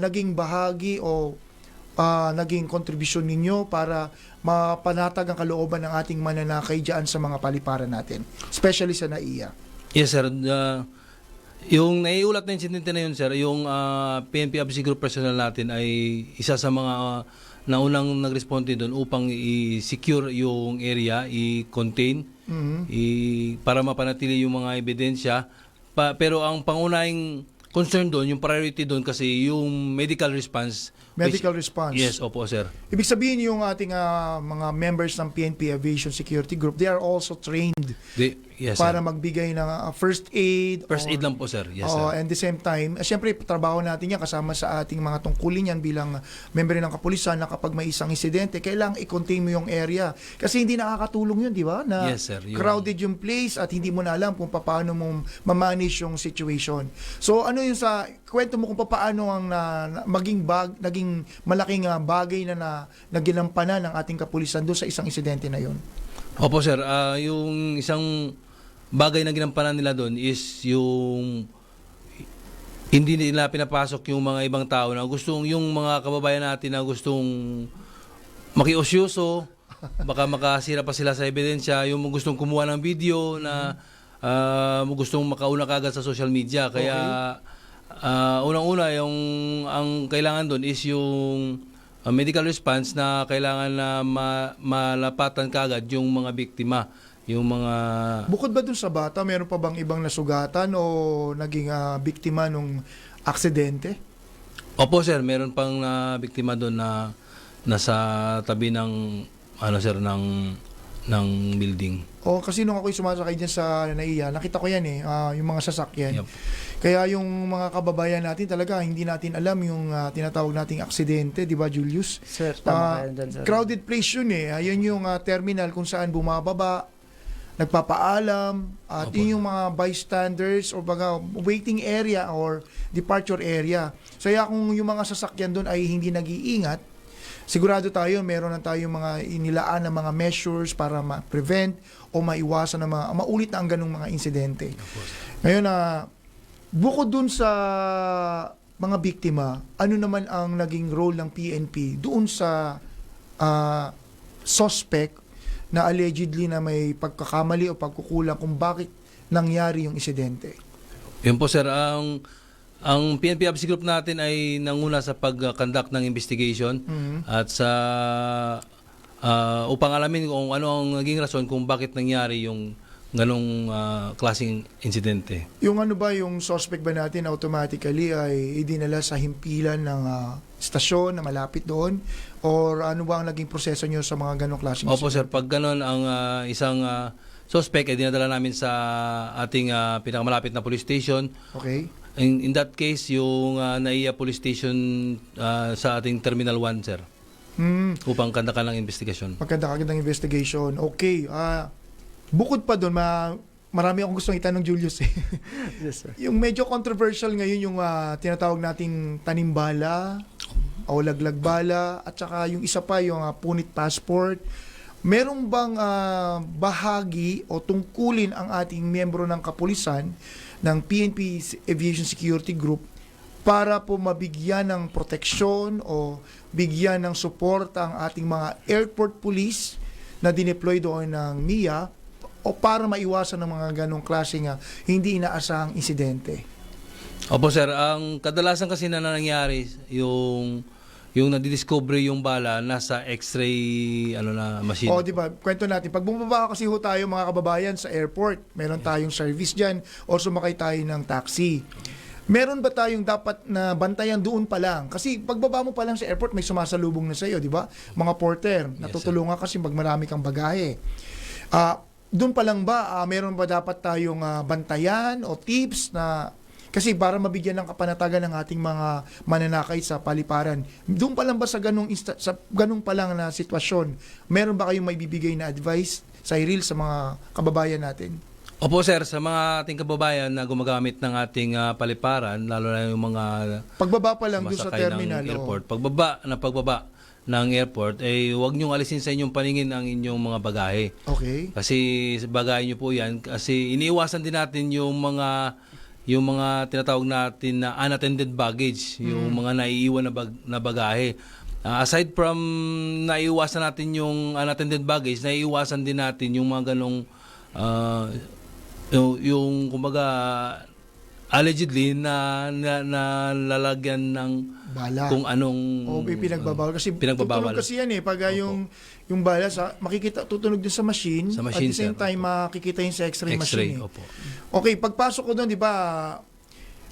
naging bahagi o naging kontribusyon ninyo para mapanatag ang kalooban ng ating mananakay dyan sa mga paliparan natin, especially sa NAIA? Yes sir, yung naiulat na insidente na yun sir, yung PNP Aviation Group personnel natin ay isa sa mga naunang nag-responde doon upang i-secure yung area, i-contain, para mapanatili yung mga ebidensya. Pero ang pangunahing concern doon, yung priority doon kasi yung medical response. Medical response. Yes, opo sir. Ibig sabihin yung ating mga members ng PNP Aviation Security Group, they are also trained Yes, para sir. magbigay ng first aid. First aid lang po sir. Yes sir. And the same time, siyempre trabaho natin yan kasama sa ating mga tungkulin yan bilang member ng kapulisan na kapag may isang insidente, kailangang i-contain mo yung area. Kasi hindi nakakatulong yun, di ba? Na Yes, sir. crowded yung place at hindi mo na alam kung paano mo ma-manage yung situation. So ano yung kwento mo kung paano ang naging malaking bagay na ginampanan ng ating kapulisan doon sa isang insidente na yun? Opo sir, yung isang bagay na ginampanan nila doon is yung hindi nila pinapasok yung mga ibang tao na yung mga kababayan natin na gustong makiusyoso, baka makasira pa sila sa ebidensya, yung gustong kumuha ng video na gustong makauna kagad sa social media. Kaya unang-una ang kailangan doon is yung medical response na kailangan na malapatan kagad yung mga biktima. Yung mga... Bukod ba dun sa bata, meron pa bang ibang nasugatan o naging biktima nung aksidente? Opo sir, meron pang biktima doon na nasa tabi ng ng building. Kasi nung ako'y sumasakay dyan sa NAIA, nakita ko yan yung mga sasakyan. Yep. Kaya yung mga kababayan natin talaga, hindi natin alam yung tinatawag nating aksidente, di ba Julius? Sir, tama kayo dyan, sir. Crowded place yun Yun yung terminal kung saan bumababa, nagpapaalam, at yun yung mga bystanders o baga waiting area or departure area. So kung yung mga sasakyan doon ay hindi nag-iingat, sigurado tayo meron na tayong mga inilaan na mga measures para ma-prevent o maiwasan na maulit na ang ganung mga insidente. Ngayon bukod dun sa mga biktima, ano naman ang naging role ng PNP doon sa suspect na allegedly na may pagkakamali o pagkukulang kung bakit nangyari yung insidente? Yun po sir, ang PNP Absi Group natin ay nanguna sa pag-conduct ng investigation at sa upang alamin kung ano ang naging rason kung bakit nangyari yung ganong klaseng insidente. Yung ano ba, yung suspect ba natin automatically ay idinala sa himpilan ng stasyon na malapit doon? Or ano ba ang naging proseso nyo sa mga ganong klaseng Opo sir, pag ganon ang isang suspect ay dinadala namin sa ating pinakamalapit na police station. Okay. In that case, yung NAIA police station sa ating Terminal 1 sir. Upang kandakan ng investigasyon. Magkanda-kagad ng investigation. Okay. Bukod pa doon, marami akong gustong itanong, Julius. Yes, sir. Yung medyo controversial ngayon yung tinatawag nating tanimbala o laglagbala at saka yung isa pa yung punit passport. Merong bang bahagi o tungkulin ang ating miyembro ng kapulisan ng PNP Aviation Security Group para po mabigyan ng proteksyon o bigyan ng suporta ang ating mga airport police na dineploy doon ng MIA o para maiwasan ng mga ganong klaseng hindi inaasahang insidente? Opo sir, ang kadalasan kasi na nangyari yung nadidiscover yung bala nasa x-ray machine. O, di ba? Kwento natin. Pag bumaba kasi ho tayo mga kababayan sa airport, meron tayong service dyan o sumakay tayo ng taxi. Meron ba tayong dapat na bantayan doon pa lang? Kasi pagbaba mo pa lang sa airport, may sumasalubong na sa'yo, di ba? Mga porter, natutulungan kasi pag marami kang bagahe. Doon pa lang ba, meron ba dapat tayong bantayan o tips na kasi para mabigyan ng kapanatagan ng ating mga mananakay sa paliparan. Doon pa lang ba sa ganung pa lang na sitwasyon, meron ba kayong may bibigay na advice sa Iril sa mga kababayan natin? Opo sir, sa mga ating kababayan na gumagamit ng ating paliparan, lalo na yung mga pagbaba pa lang doon sa sumasakay terminal ng airport, pagbaba ng airport, huwag niyong alisin sa inyong paningin ang inyong mga bagahe. Okay. Kasi sa bagahe niyo po yan, kasi iniiwasan din natin yung mga tinatawag natin na unattended baggage, yung mga naiiwan na bagahe. Aside from naiiwasan natin yung unattended baggage, naiiwasan din natin yung mga ganong yung kumbaga allegedly na lalagyan ng bala kung anong pinagbabawal kasi pinagbabawal. Tutunog kasi yan pag yung bala tutunog din sa machine, at the same time makikita yung sa x-ray machine. Opo. Okay, pagpasok ko doon, di ba,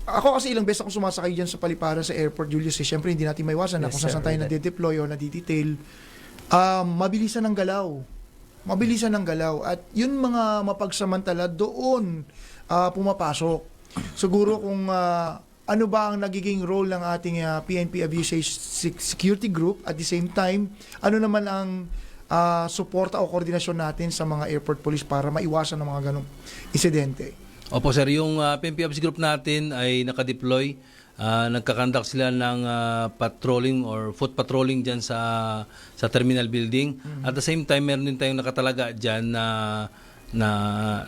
ako kasi ilang beses ako sumasakay dyan sa paliparan sa airport, Julius, siyempre hindi natin maiwasan na kung saan tayo na-deploy o na-detail. Mabilisan ng galaw. At yun mga mapagsamantala doon pumapasok. Siguro kung ano ba ang nagiging role ng ating PNP Aviation Security Group, at the same time, ano naman ang suporta o koordinasyon natin sa mga airport police para maiwasan ng mga ganong insidente? Opo sir, yung PNP Absi Group natin ay nakadeploy. Nagkakandak sila ng patrolling or foot patrolling dyan sa terminal building. At the same time, meron din tayong nakatalaga dyan na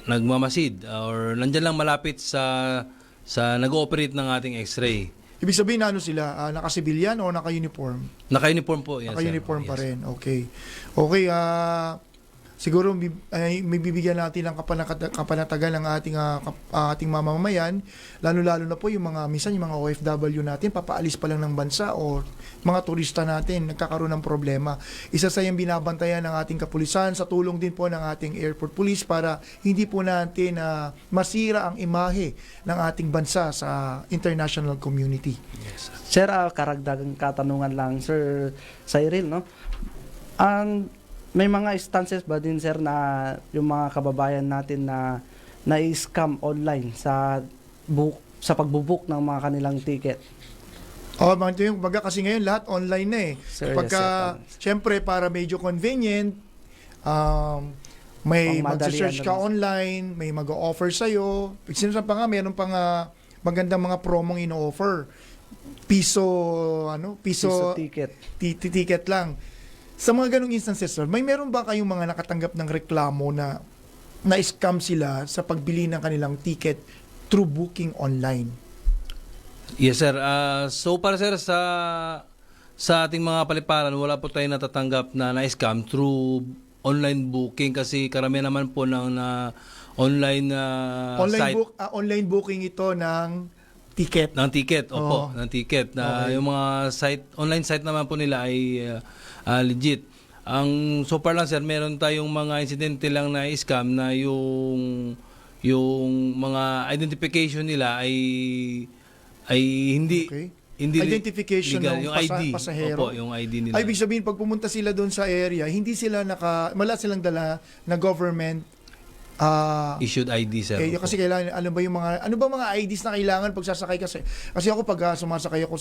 nagmamasid or nandyan lang malapit sa nag-ooperate ng ating x-ray. Ibig sabihin sila, naka-civilian o naka-uniform? Naka-uniform po. Yes, naka-uniform sir. pa rin, okay. Okay, siguro may bibigyan natin ng kapanatagan ng ating mamamayan, lalo-lalo na po yung minsan yung mga OFW natin, papaalis pa lang ng bansa o mga turista natin, nagkakaroon ng problema. Isa sa yung binabantayan ng ating kapulisan, sa tulong din po ng ating airport police para hindi po natin masira ang imahe ng ating bansa sa international community. Yes, sir, karagdagang katanungan lang, Sir Cyril, no? May mga instances ba din sir na yung mga kababayan natin na na-scam online sa pagbubook ng mga kanilang ticket? Yung baga kasi ngayon lahat online na Sir, syempre para medyo convenient, may mag-search ka online, may mag-offer sa'yo. Sinasabi pa nga, mayroon pa nga magandang mga promong ino-offer. Piso ticket. Ticket lang. Sa mga ganong instances, sir, meron ba kayong mga nakatanggap ng reklamo na na-scam sila sa pagbili ng kanilang ticket through booking online? Yes, sir. So para sir, sa ating mga paliparan, wala po tayong natatanggap na na-scam through online booking kasi karamihan naman po ng online site. Online booking ito ng ticket. Ng ticket, opo, Oo. ng ticket. Okay. Yung mga online site naman po nila ay legit. Ang so far lang sir, meron tayong mga insidente lang na scam na yung mga identification nila ay hindi Okay. hindi Identification legal. ng Yung ID. pasahero. Opo, yung ID nila. Ay, ibig sabihin, pag pumunta sila doon sa area, hindi sila wala silang dala na government issued ID sir. Opo. kasi kailangan, ano ba mga IDs na kailangan pag sasakay kasi ako pag sumasakay ako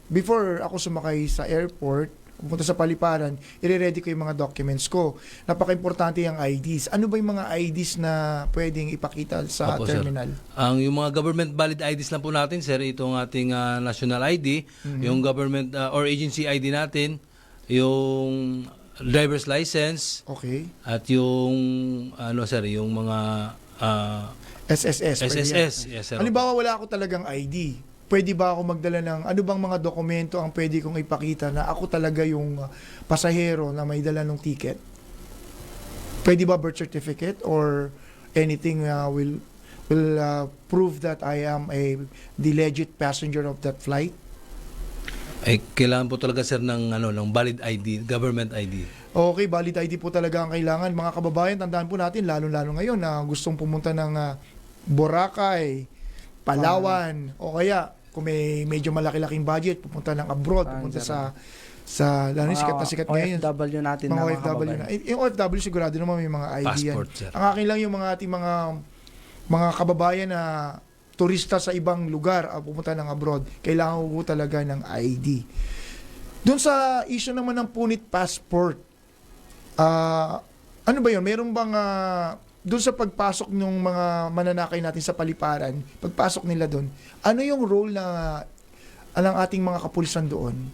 before ako sumakay sa airport, pupunta sa paliparan, i-ready ko yung mga documents ko. Napaka-importante yung IDs. Ano ba yung mga IDs na pwedeng ipakita sa Opo, terminal? Sir. Yung mga government valid IDs lang po natin, sir, itong ating national ID, yung government or agency ID natin, yung driver's license, okay, at yung yung mga SSS. Yes, sir. Halimbawa, wala ako talagang ID. Pwede ba ako magdala ng ano bang mga dokumento ang pwede kong ipakita na ako talaga yung pasahero na may dala ng ticket? Pwede ba birth certificate or anything will prove that I am the legit passenger of that flight? Kailangan po talaga sir ng valid ID, government ID. Okay, valid ID po talaga ang kailangan. Mga kababayan, tandaan po natin lalo-lalo ngayon na gustong pumunta ng Boracay, Palawan, o kaya kung may medyo malaki-laking budget, pupunta ng abroad, pupunta sa lalo sikat na sikat ngayon. OFW natin mga na mga OFW na. Yung OFW sigurado naman may mga ID Passport, yan. sir. Ang akin lang yung mga ating mga kababayan na turista sa ibang lugar pupunta ng abroad, kailangan po talaga ng ID. Doon sa issue naman ng punit passport, ano ba yun? Meron bang doon sa pagpasok ng mga mananakay natin sa paliparan, pagpasok nila doon, ano yung role ng ating mga kapulisan doon?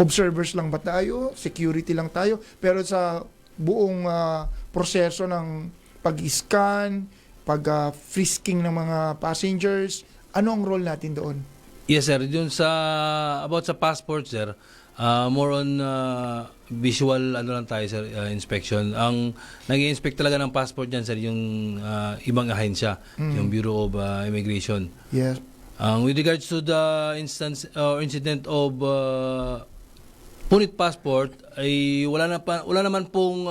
Observers lang ba tayo? Security lang tayo? Pero sa buong proseso ng pag-scan, pag-frisking ng mga passengers, ano ang role natin doon? Yes sir, dun about sa passport sir, more on visual lang tayo sir, inspection. Ang nag-i-inspect talaga ng passport diyan sir yung ibang ahensya, yung Bureau of Immigration. Yes. With regards to the incident of punit passport ay wala naman pong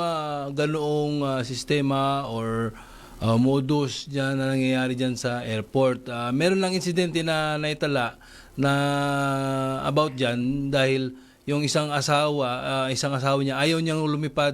ganoong sistema or modus diyan na nangyayari diyan sa airport. Meron lang insidente na naitala na about diyan dahil yung isang asawa niya ayaw niyang lumipad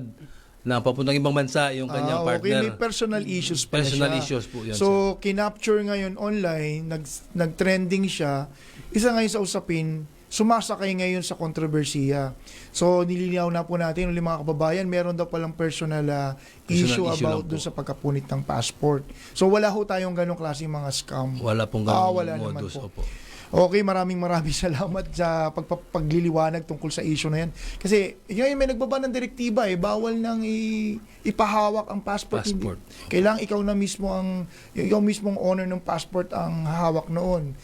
na papuntang ibang bansa yung kanyang partner. Okay, may personal issues pala Personal siya. issues po yan. So, kinapture ngayon online, nag-trending siya. Isa ngayon sa usapin, sumasakay ngayon sa kontrobersiya. So, nililinaw na po natin, mga kababayan, meron daw palang personal issue about dun sa pagkapunit ng passport. So, wala ho tayong ganong klaseng mga scam. Wala pong ganong wala modus. naman po. Opo. Okay, maraming salamat sa pagliliwanag tungkol sa issue na yan. Kasi ngayon may nagbaba ng direktiba bawal nang ipahawak ang passport. Passport. Kailangan ikaw mismong owner ng passport ang hawak noon.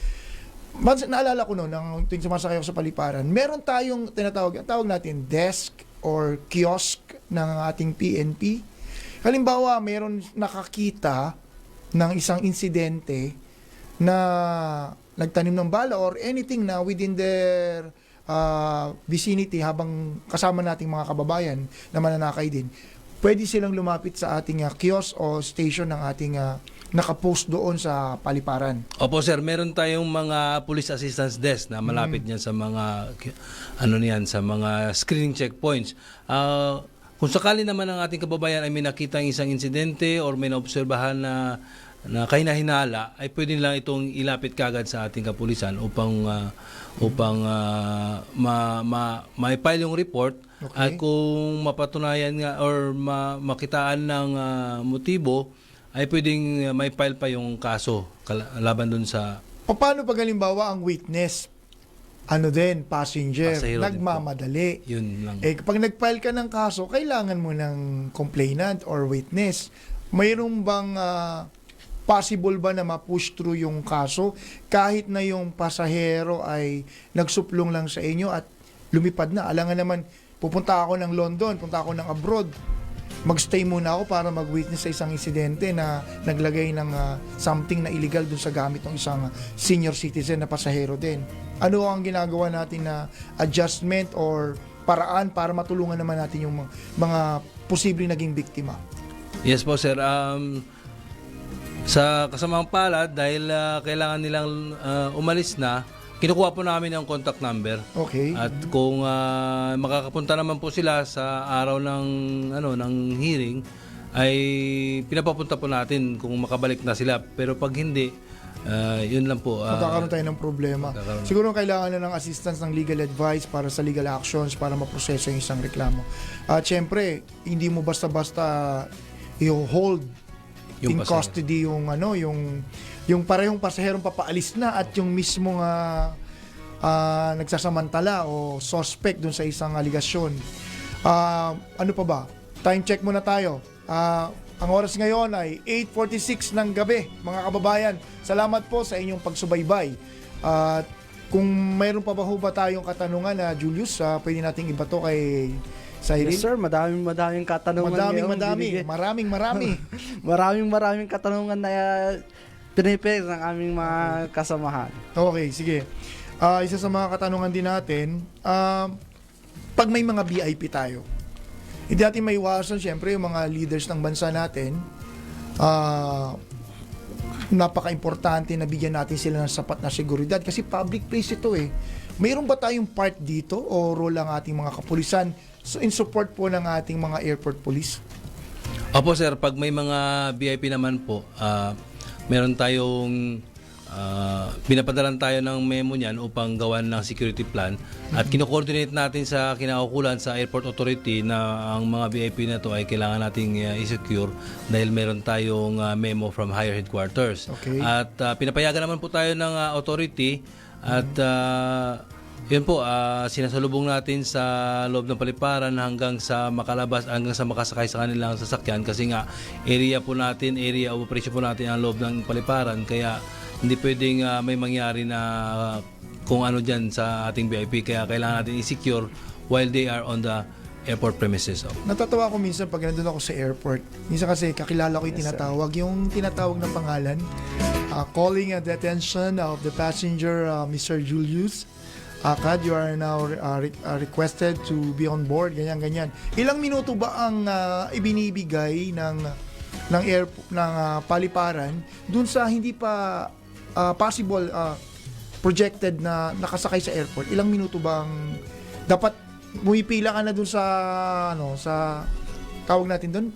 Naalala ko noon, nang tuwing sumasakay ako sa paliparan, meron tayong tawag natin desk or kiosk ng ating PNP. Halimbawa, meron nakakita ng isang insidente na nagtanim ng bala or anything na within their vicinity habang kasama nating mga kababayan na mananakay din, pwede silang lumapit sa ating kiosk o station ng ating nakapost doon sa paliparan. Opo sir, meron tayong mga police assistance desk na malapit niyan sa mga sa mga screening checkpoints. Kung sakali naman ang ating kababayan ay may nakita isang insidente or may naobserbahan na kahinahinala, ay pwede nilang itong ilapit kagad sa ating kapulisan upang ma-file yung report. Okay. At kung mapatunayan nga or makitaan ng motibo, ay pwedeng may file pa yung kaso laban dun sa... Paano pag halimbawa ang witness, passenger, nagmamadali? Yun lang. Kapag nag-file ka ng kaso, kailangan mo ng complainant or witness. Mayroon bang possible ba na ma-push through yung kaso kahit na yung pasahero ay nagsuplong lang sa inyo at lumipad na? Alangan naman, pupunta ako ng London, punta ako ng abroad, magstay muna ako para mag-witness sa isang insidente na naglagay ng something na illegal dun sa gamit ng isang senior citizen na pasahero din. Ano ang ginagawa natin na adjustment or paraan para matulungan naman natin yung mga posibleng naging biktima? Yes po sir, sa kasamang palad dahil kailangan nilang umalis na, kinukuha po namin ang contact number. Okay. At kung makakapunta naman po sila sa araw ng hearing, ay pinapapunta po natin kung makabalik na sila. Pero pag hindi, yun lang po. Magkakaroon tayo ng problema. Siguro kailangan na ng assistance ng legal advice para sa legal actions para maproseso yung isang reklamo. At syempre, hindi mo basta-basta i-hold in custody yung parehong pasaherong papaalis na at yung mismong nagsasamantala o suspect dun sa isang aligasyon. Ano pa ba? Time check muna tayo. Ang oras ngayon ay 8:46 ng gabi, mga kababayan. Salamat po sa inyong pagsubaybay. At kung mayroon pa ba tayong katanungan na Julius, pwede nating ibato kay Cyril? Yes sir, madaming katanungan. Maraming katanungan na pinipig ng aming mga kasamahan. Okay, sige. Isa sa mga katanungan din natin, pag may mga VIP tayo, hindi natin maiwasan siyempre yung mga leaders ng bansa natin, napaka-importante na bigyan natin sila ng sapat na seguridad kasi public place ito eh. Mayroon ba tayong part dito o role ang ating mga kapulisan in support po ng ating mga airport police? Opo sir, pag may mga VIP naman po, meron tayong pinapadalan tayo ng memo niyan upang gawan ng security plan at kino-coordinate natin sa kinaukulan sa airport authority na ang mga VIP na to ay kailangan nating i-secure dahil meron tayong memo from higher headquarters. Okay. At pinapayagan naman po tayo ng authority at yun po, sinasalubong natin sa loob ng paliparan hanggang sa makalabas, hanggang sa makasakay sa kanilang sasakyan kasi nga area of operation po natin ang loob ng paliparan kaya hindi pwedeng may mangyari na kung ano dyan sa ating VIP kaya kailangan natin i-secure while they are on the airport premises. Natatawa ako minsan pag nandun ako sa airport. Minsan kasi kakilala ko yung tinatawag na pangalan. Calling the attention of the passenger, Mr. Julius. Kad, you are now requested to be on board, ganyan. Ilang minuto ba ang ibinibigay ng paliparan dun sa hindi pa possible projected na nakasakay sa airport? Ilang minuto bang dapat pumipila ka na dun sa sa tawag natin dun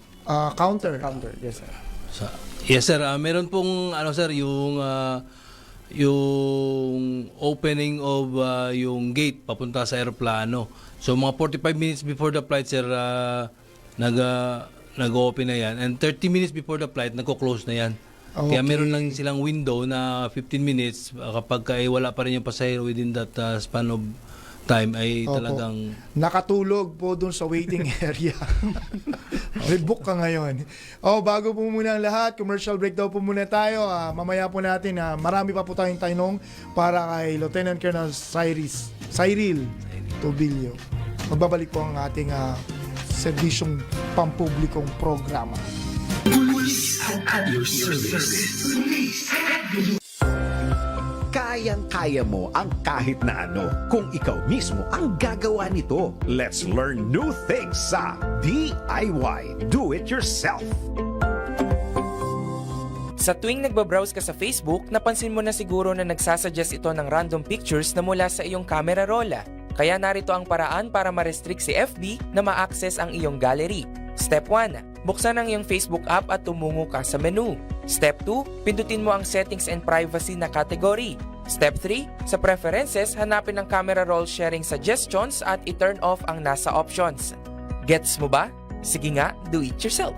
counter? Yes sir. Yes sir, meron pong sir yung opening of yung gate papunta sa aeroplano. So mga 45 minutes before the flight sir nag-open na yan and 30 minutes before the flight nagko-close na yan. Okay. Kaya meron lang silang window na 15 minutes kapag wala pa rin yung pasahero within that span of time ay talagang nakatulog po dun sa waiting area. May book ka ngayon. Bago po muna ang lahat, commercial break daw po muna tayo. Mamaya po natin, marami pa po tayong tanong para kay Lieutenant Colonel Cyril Tobillo. Magbabalik po ang ating serbisyong pampublikong programa. Police at your service. Kayang-kaya mo ang kahit na ano kung ikaw mismo ang gagawa nito. Let's learn new things sa DIY Do It Yourself. Sa tuwing nagbabrowse ka sa Facebook, napansin mo na siguro na nagsasuggest ito ng random pictures na mula sa iyong camera roll. Kaya narito ang paraan para ma-restrict si FB na ma-access ang iyong gallery. Step 1. Buksan ang iyong Facebook app at tumungo ka sa menu. Step 2. Pindutin mo ang Settings and Privacy na category. Step 3. Sa Preferences, hanapin ang Camera Roll Sharing Suggestions at i-turn off ang nasa options. Gets mo ba? Sige nga, do it yourself.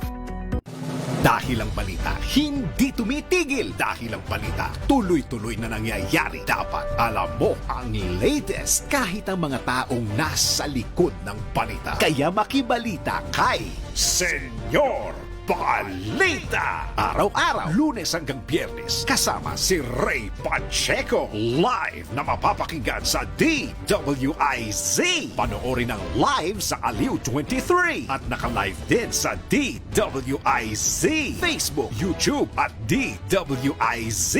Dahil ang balita hindi tumitigil, dahil ang balita tuloy-tuloy na nangyayari, dapat alam mo ang latest kahit ang mga taong nasa likod ng balita. Kaya makibalita kay Senyor Balita. Araw-araw, Lunes hanggang Biyernes, kasama si Ray Pacheco. Live na mapapakinggan sa DWIZ. Panoorin ang live sa Aliw 23 at naka-live din sa DWIZ Facebook, YouTube at DWIZ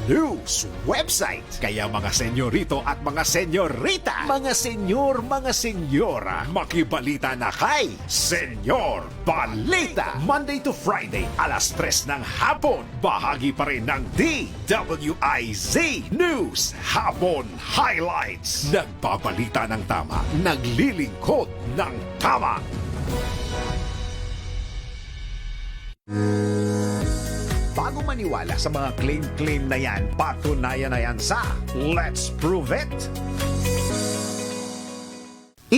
News website. Kaya mga senyorito at mga senyorita, mga senyor, mga senyora, makibalita na kay Senyor Balita. Monday to Friday, alas 3 ng hapon. Bahagi pa rin ng DWIZ News Hapon Highlights. Nagbabalita ng tama, naglilingkod ng tama. Bago maniwala sa mga claim-claim na yan, patunayan na yan sa Let's Prove It!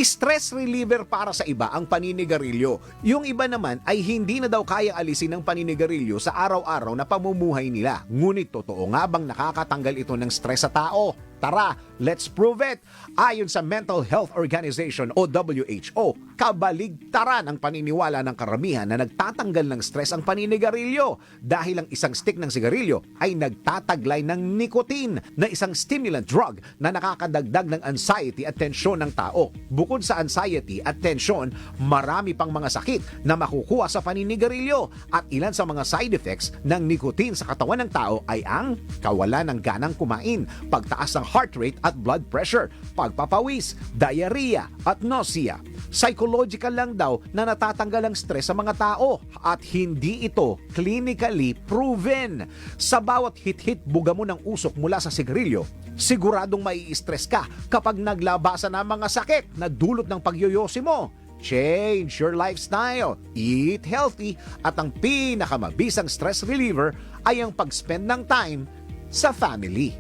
Stress reliever para sa iba ang paninigarilyo. Yung iba naman ay hindi na daw kaya alisin ng paninigarilyo sa araw-araw na pamumuhay nila. Ngunit totoo nga bang nakakatanggal ito ng stress sa tao? Tara, let's prove it! Ayon sa Mental Health Organization o WHO, kabaligtaran ang paniniwala ng karamihan na nagtatanggal ng stress ang paninigarilyo dahil ang isang stick ng sigarilyo ay nagtataglay ng nicotine na isang stimulant drug na nakakadagdag ng anxiety at tensyon ng tao. Bukod sa anxiety at tensyon, marami pang mga sakit na makukuha sa paninigarilyo at ilan sa mga side effects ng nicotine sa katawan ng tao ay ang kawalan ng ganang kumain, pagtaas ng heart rate at blood pressure, pagpapawis, diarrhea at nausea. Psychological lang daw na natatanggal ang stress sa mga tao at hindi ito clinically proven. Sa bawat hit-hit buga mo ng usok mula sa sigarilyo, siguradong mai-stress ka kapag naglabasan ng mga sakit na dulot ng pagyoyosi mo. Change your lifestyle, eat healthy, at ang pinakamabisang stress reliever ay ang pag-spend ng time sa family.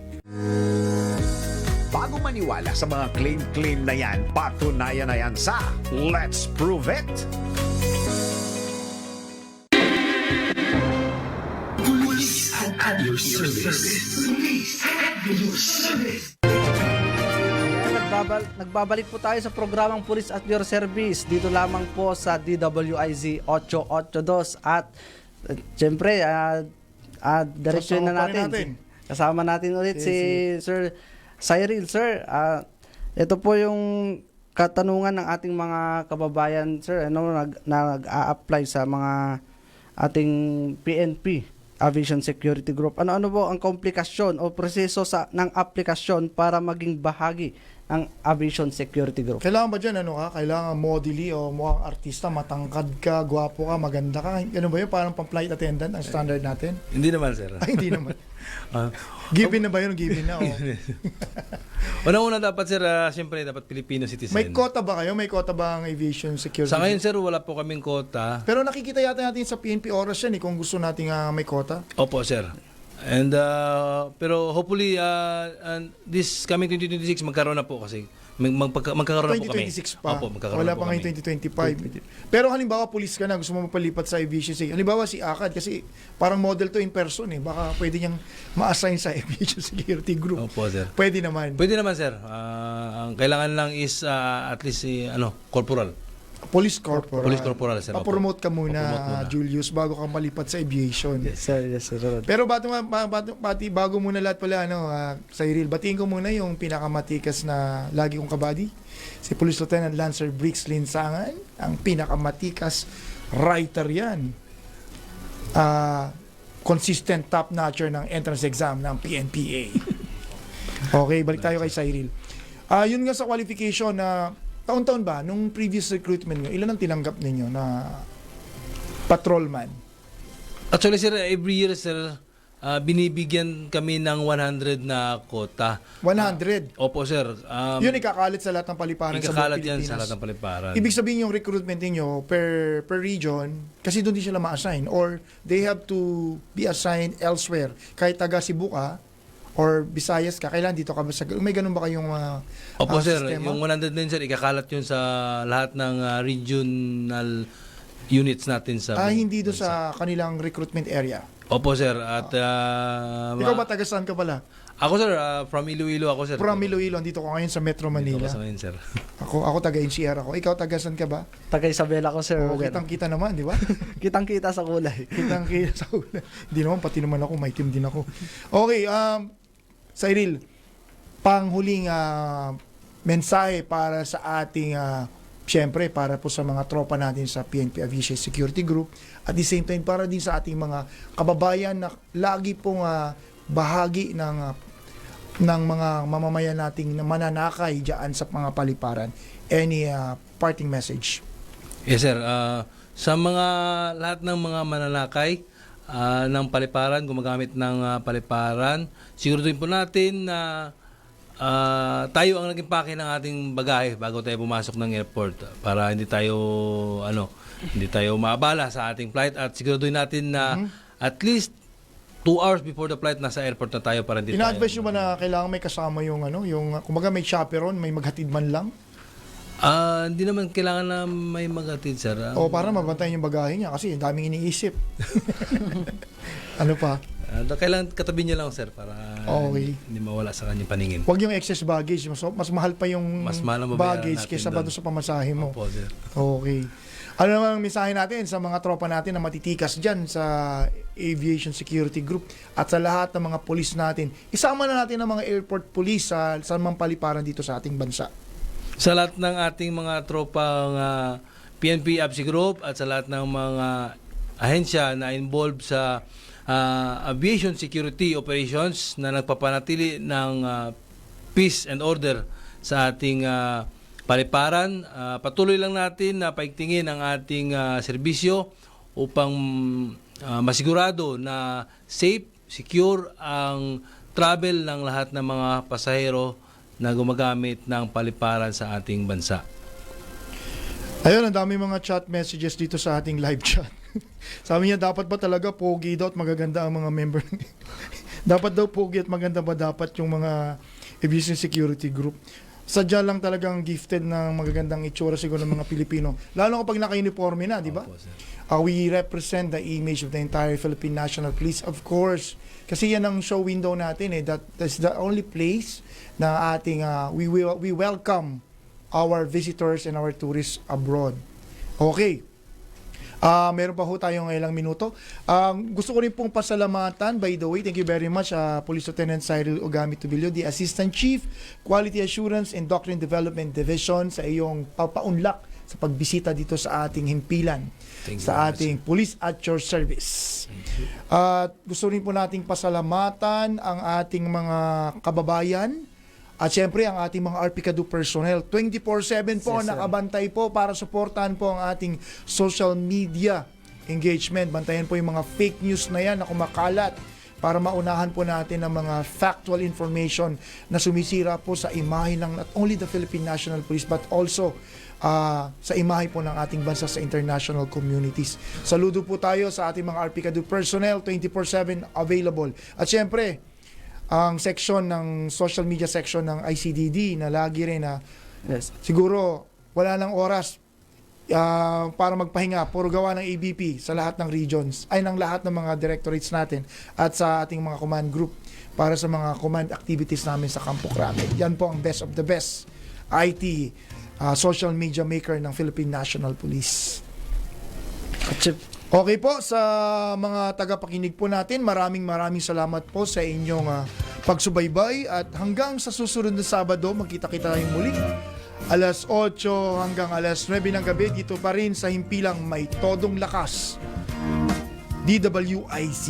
Bago maniwala sa mga claim-claim na yan, patunayan na yan sa Let's Prove It! Police at your service. Police at your service. Nagbabalik po tayo sa programang Police at Your Service dito lamang po sa DWIZ 882 at siyempre diretso na natin. Kasama natin ulit si Sir Cyril. Sir, ito po yung katanungan ng ating mga kababayan, sir, nag-a-apply sa mga ating PNP, Aviation Security Group. Ano po ang komplikasyon o proseso ng aplikasyon para maging bahagi ng Aviation Security Group? Kailangan ba dyan, kailangan modely o mukhang artista, matangkad ka, gwapo ka, maganda ka? Ano ba yun? Parang pang-flight attendant ang standard natin? Hindi naman, sir. Ay, hindi naman. Given na ba yun? Given na, Unang-una dapat, sir, siyempre dapat Filipino citizen. May quota ba kayo? May quota ba ang aviation security? Sa ngayon, sir, wala po kaming quota. Pero nakikita yata natin sa PNP oras yan kung gusto natin may quota. Opo, sir. And pero hopefully this coming 2026 magkaroon na po kasi magkakaroon na po kami. 2026 pa. Opo, Wala pa ngayon 2025. Pero halimbawa police ka na, gusto mo mapalipat sa aviation security. Halimbawa si Akad kasi parang model to in person Baka pwede niyang ma-assign sa aviation security group. Opo, sir. Pwede naman. Pwede naman, sir. Ang kailangan lang is at least corporal. Police corporal. Police corporal, sir. Pa-promote ka muna, Julius, bago ka malipat sa aviation. Yes, sir. Pero bago muna lahat pala, Cyril, batiin ko muna yung pinakamatikas na lagi kong kabady. Si Police Lieutenant Lancer Briggs Linsangan, ang pinakamatikas writer yan. Consistent top-notcher ng entrance exam ng PNPA. Okay, balik tayo kay Cyril. Yun nga sa qualification na taon-taon ba, nung previous recruitment nyo, ilan ang tinanggap ninyo na patrolman? Actually, sir, every year, sir, binibigyan kami ng 100 na quota. 100? Opo, sir. Yun ikakalat sa lahat ng paliparan sa buong Pilipinas. Ikakalat yan sa lahat ng paliparan. Ibig sabihin yung recruitment niyo per region, kasi doon din sila ma-assign, or they have to be assigned elsewhere. Kahit taga Cebu ka, or Visayas ka, kailan dito ka ba sa... May ganun ba kayong Opo, sir. sistema? Yung 100 din, sir, ikakalat yun sa lahat ng regional units natin sa... hindi doon sa kanilang recruitment area? Opo, sir. At Ikaw ba, taga saan ka pala? Ako, sir, from Iloilo ako, sir. From Iloilo, andito ko ngayon sa Metro Manila. Dito ako sa ngayon, sir. Ako taga NCR ako. Ikaw, taga saan ka ba? Taga Isabela ko, Sir. Oo, kitang-kita naman, di ba? Kitang-kita sa kulay. Kitang-kita sa ulan. Hindi naman, pati naman ako, may team din ako. Okay, Cyril, panghuling mensahe para sa ating, siyempre, para po sa mga tropa natin sa PNP Aviation Security Group, at the same time, para din sa ating mga kababayan na lagi pong bahagi ng mga mamamayan nating mananakay diyan sa mga paliparan. Any parting message? Yes, sir. Sa mga lahat ng mga mananakay ng paliparan, gumagamit ng paliparan, siguraduhin po natin na tayo ang naging pake ng ating bagahe bago tayo pumasok ng airport para hindi tayo maabala sa ating flight, at siguraduhin natin na at least 2 hours before the flight nasa airport na tayo para hindi tayo. Ina-advise nyo ba na kailangan may kasama yung kumbaga may chaperon, may maghatid man lang? Hindi naman kailangan na may maghatid, sir. O para mabantayan yung bagahe niya kasi daming iniisip. Ano pa? Kailangan katabi niya lang, sir, para hindi mawala sa kanyang paningin. Huwag yung excess baggage. Mas mahal pa yung baggage kaysa ba doon sa pamasahe mo. Opo, sir. Okay. Ano naman ang mensahe natin sa mga tropa natin na matitikas dyan sa Aviation Security Group at sa lahat ng mga polis natin? Isama na natin ang mga airport police sa mga paliparan dito sa ating bansa. Sa lahat ng ating mga tropang PNP ABSI Group at sa lahat ng mga ahensya na involved sa aviation security operations na nagpapanatili ng peace and order sa ating paliparan, patuloy lang natin na paigtingin ang ating serbisyo upang masigurado na safe, secure ang travel ng lahat ng mga pasahero na gumagamit ng paliparan sa ating bansa. Ayun, ang dami mga chat messages dito sa ating live chat. Sabi niya, dapat ba talaga pogi daw at magaganda ang mga member? Dapat daw pogi at maganda ba dapat yung mga aviation security group? Sadya lang talagang gifted ng magagandang itsura siguro ng mga Pilipino. Lalo kapag naka-uniforme na, di ba? We represent the image of the entire Philippine National Police, of course. Kasi yan ang show window natin that's the only place na ating we welcome our visitors and our tourists abroad. Okay. Meron pa ho tayong ilang minuto. Gusto ko rin pong pasalamatan, by the way, thank you very much, Police Lieutenant Cyril Ogami Tubilio, the Assistant Chief, Quality Assurance and Doctrine Development Division, sa iyong papaunlak sa pagbisita dito sa ating himpilan, sa ating police at your service. Gusto rin po nating pasalamatan ang ating mga kababayan, at syempre, ang ating mga RPCADU personnel, 24/7 po, nakabantay po para suportahan po ang ating social media engagement. Bantayan po yung mga fake news na yan na kumakalat para maunahan po natin ang mga factual information na sumisira po sa imahe ng not only the Philippine National Police but also sa imahe po ng ating bansa sa international communities. Saludo po tayo sa ating mga RPCADU personnel, 24/7 available. At syempre, ang section ng social media section ng ICDD na lagi rin siguro wala nang oras para magpahinga, puro gawa ng ABP sa lahat ng regions, ay ng lahat ng mga directorates natin at sa ating mga command group para sa mga command activities namin sa Campo Crame. Yan po ang best of the best IT social media maker ng Philippine National Police. Okay po, sa mga tagapakinig po natin, maraming salamat po sa inyong pagsubaybay, at hanggang sa susunod na Sabado, magkita-kita tayong muli. Alas 8 hanggang alas 9 ng gabi, dito pa rin sa himpilang may todong lakas. DWIC.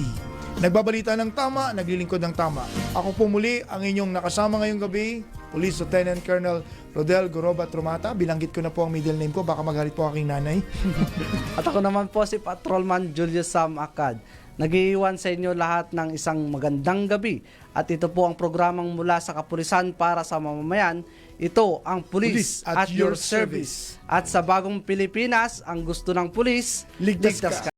Nagbabalita ng tama, naglilingkod ng tama. Ako po muli ang inyong nakasama ngayong gabi, Police Lieutenant Colonel Rodel Goroba Trumata. Bilanggit ko na po ang middle name ko, baka magalit po aking nanay. At ako naman po si Patrolman Julius Sam Acad. Nag-iiwan sa inyo lahat ng isang magandang gabi. At ito po ang programang mula sa kapulisan para sa mamamayan. Ito ang Police at your service. At sa bagong Pilipinas, ang gusto ng pulis, ligtas ka.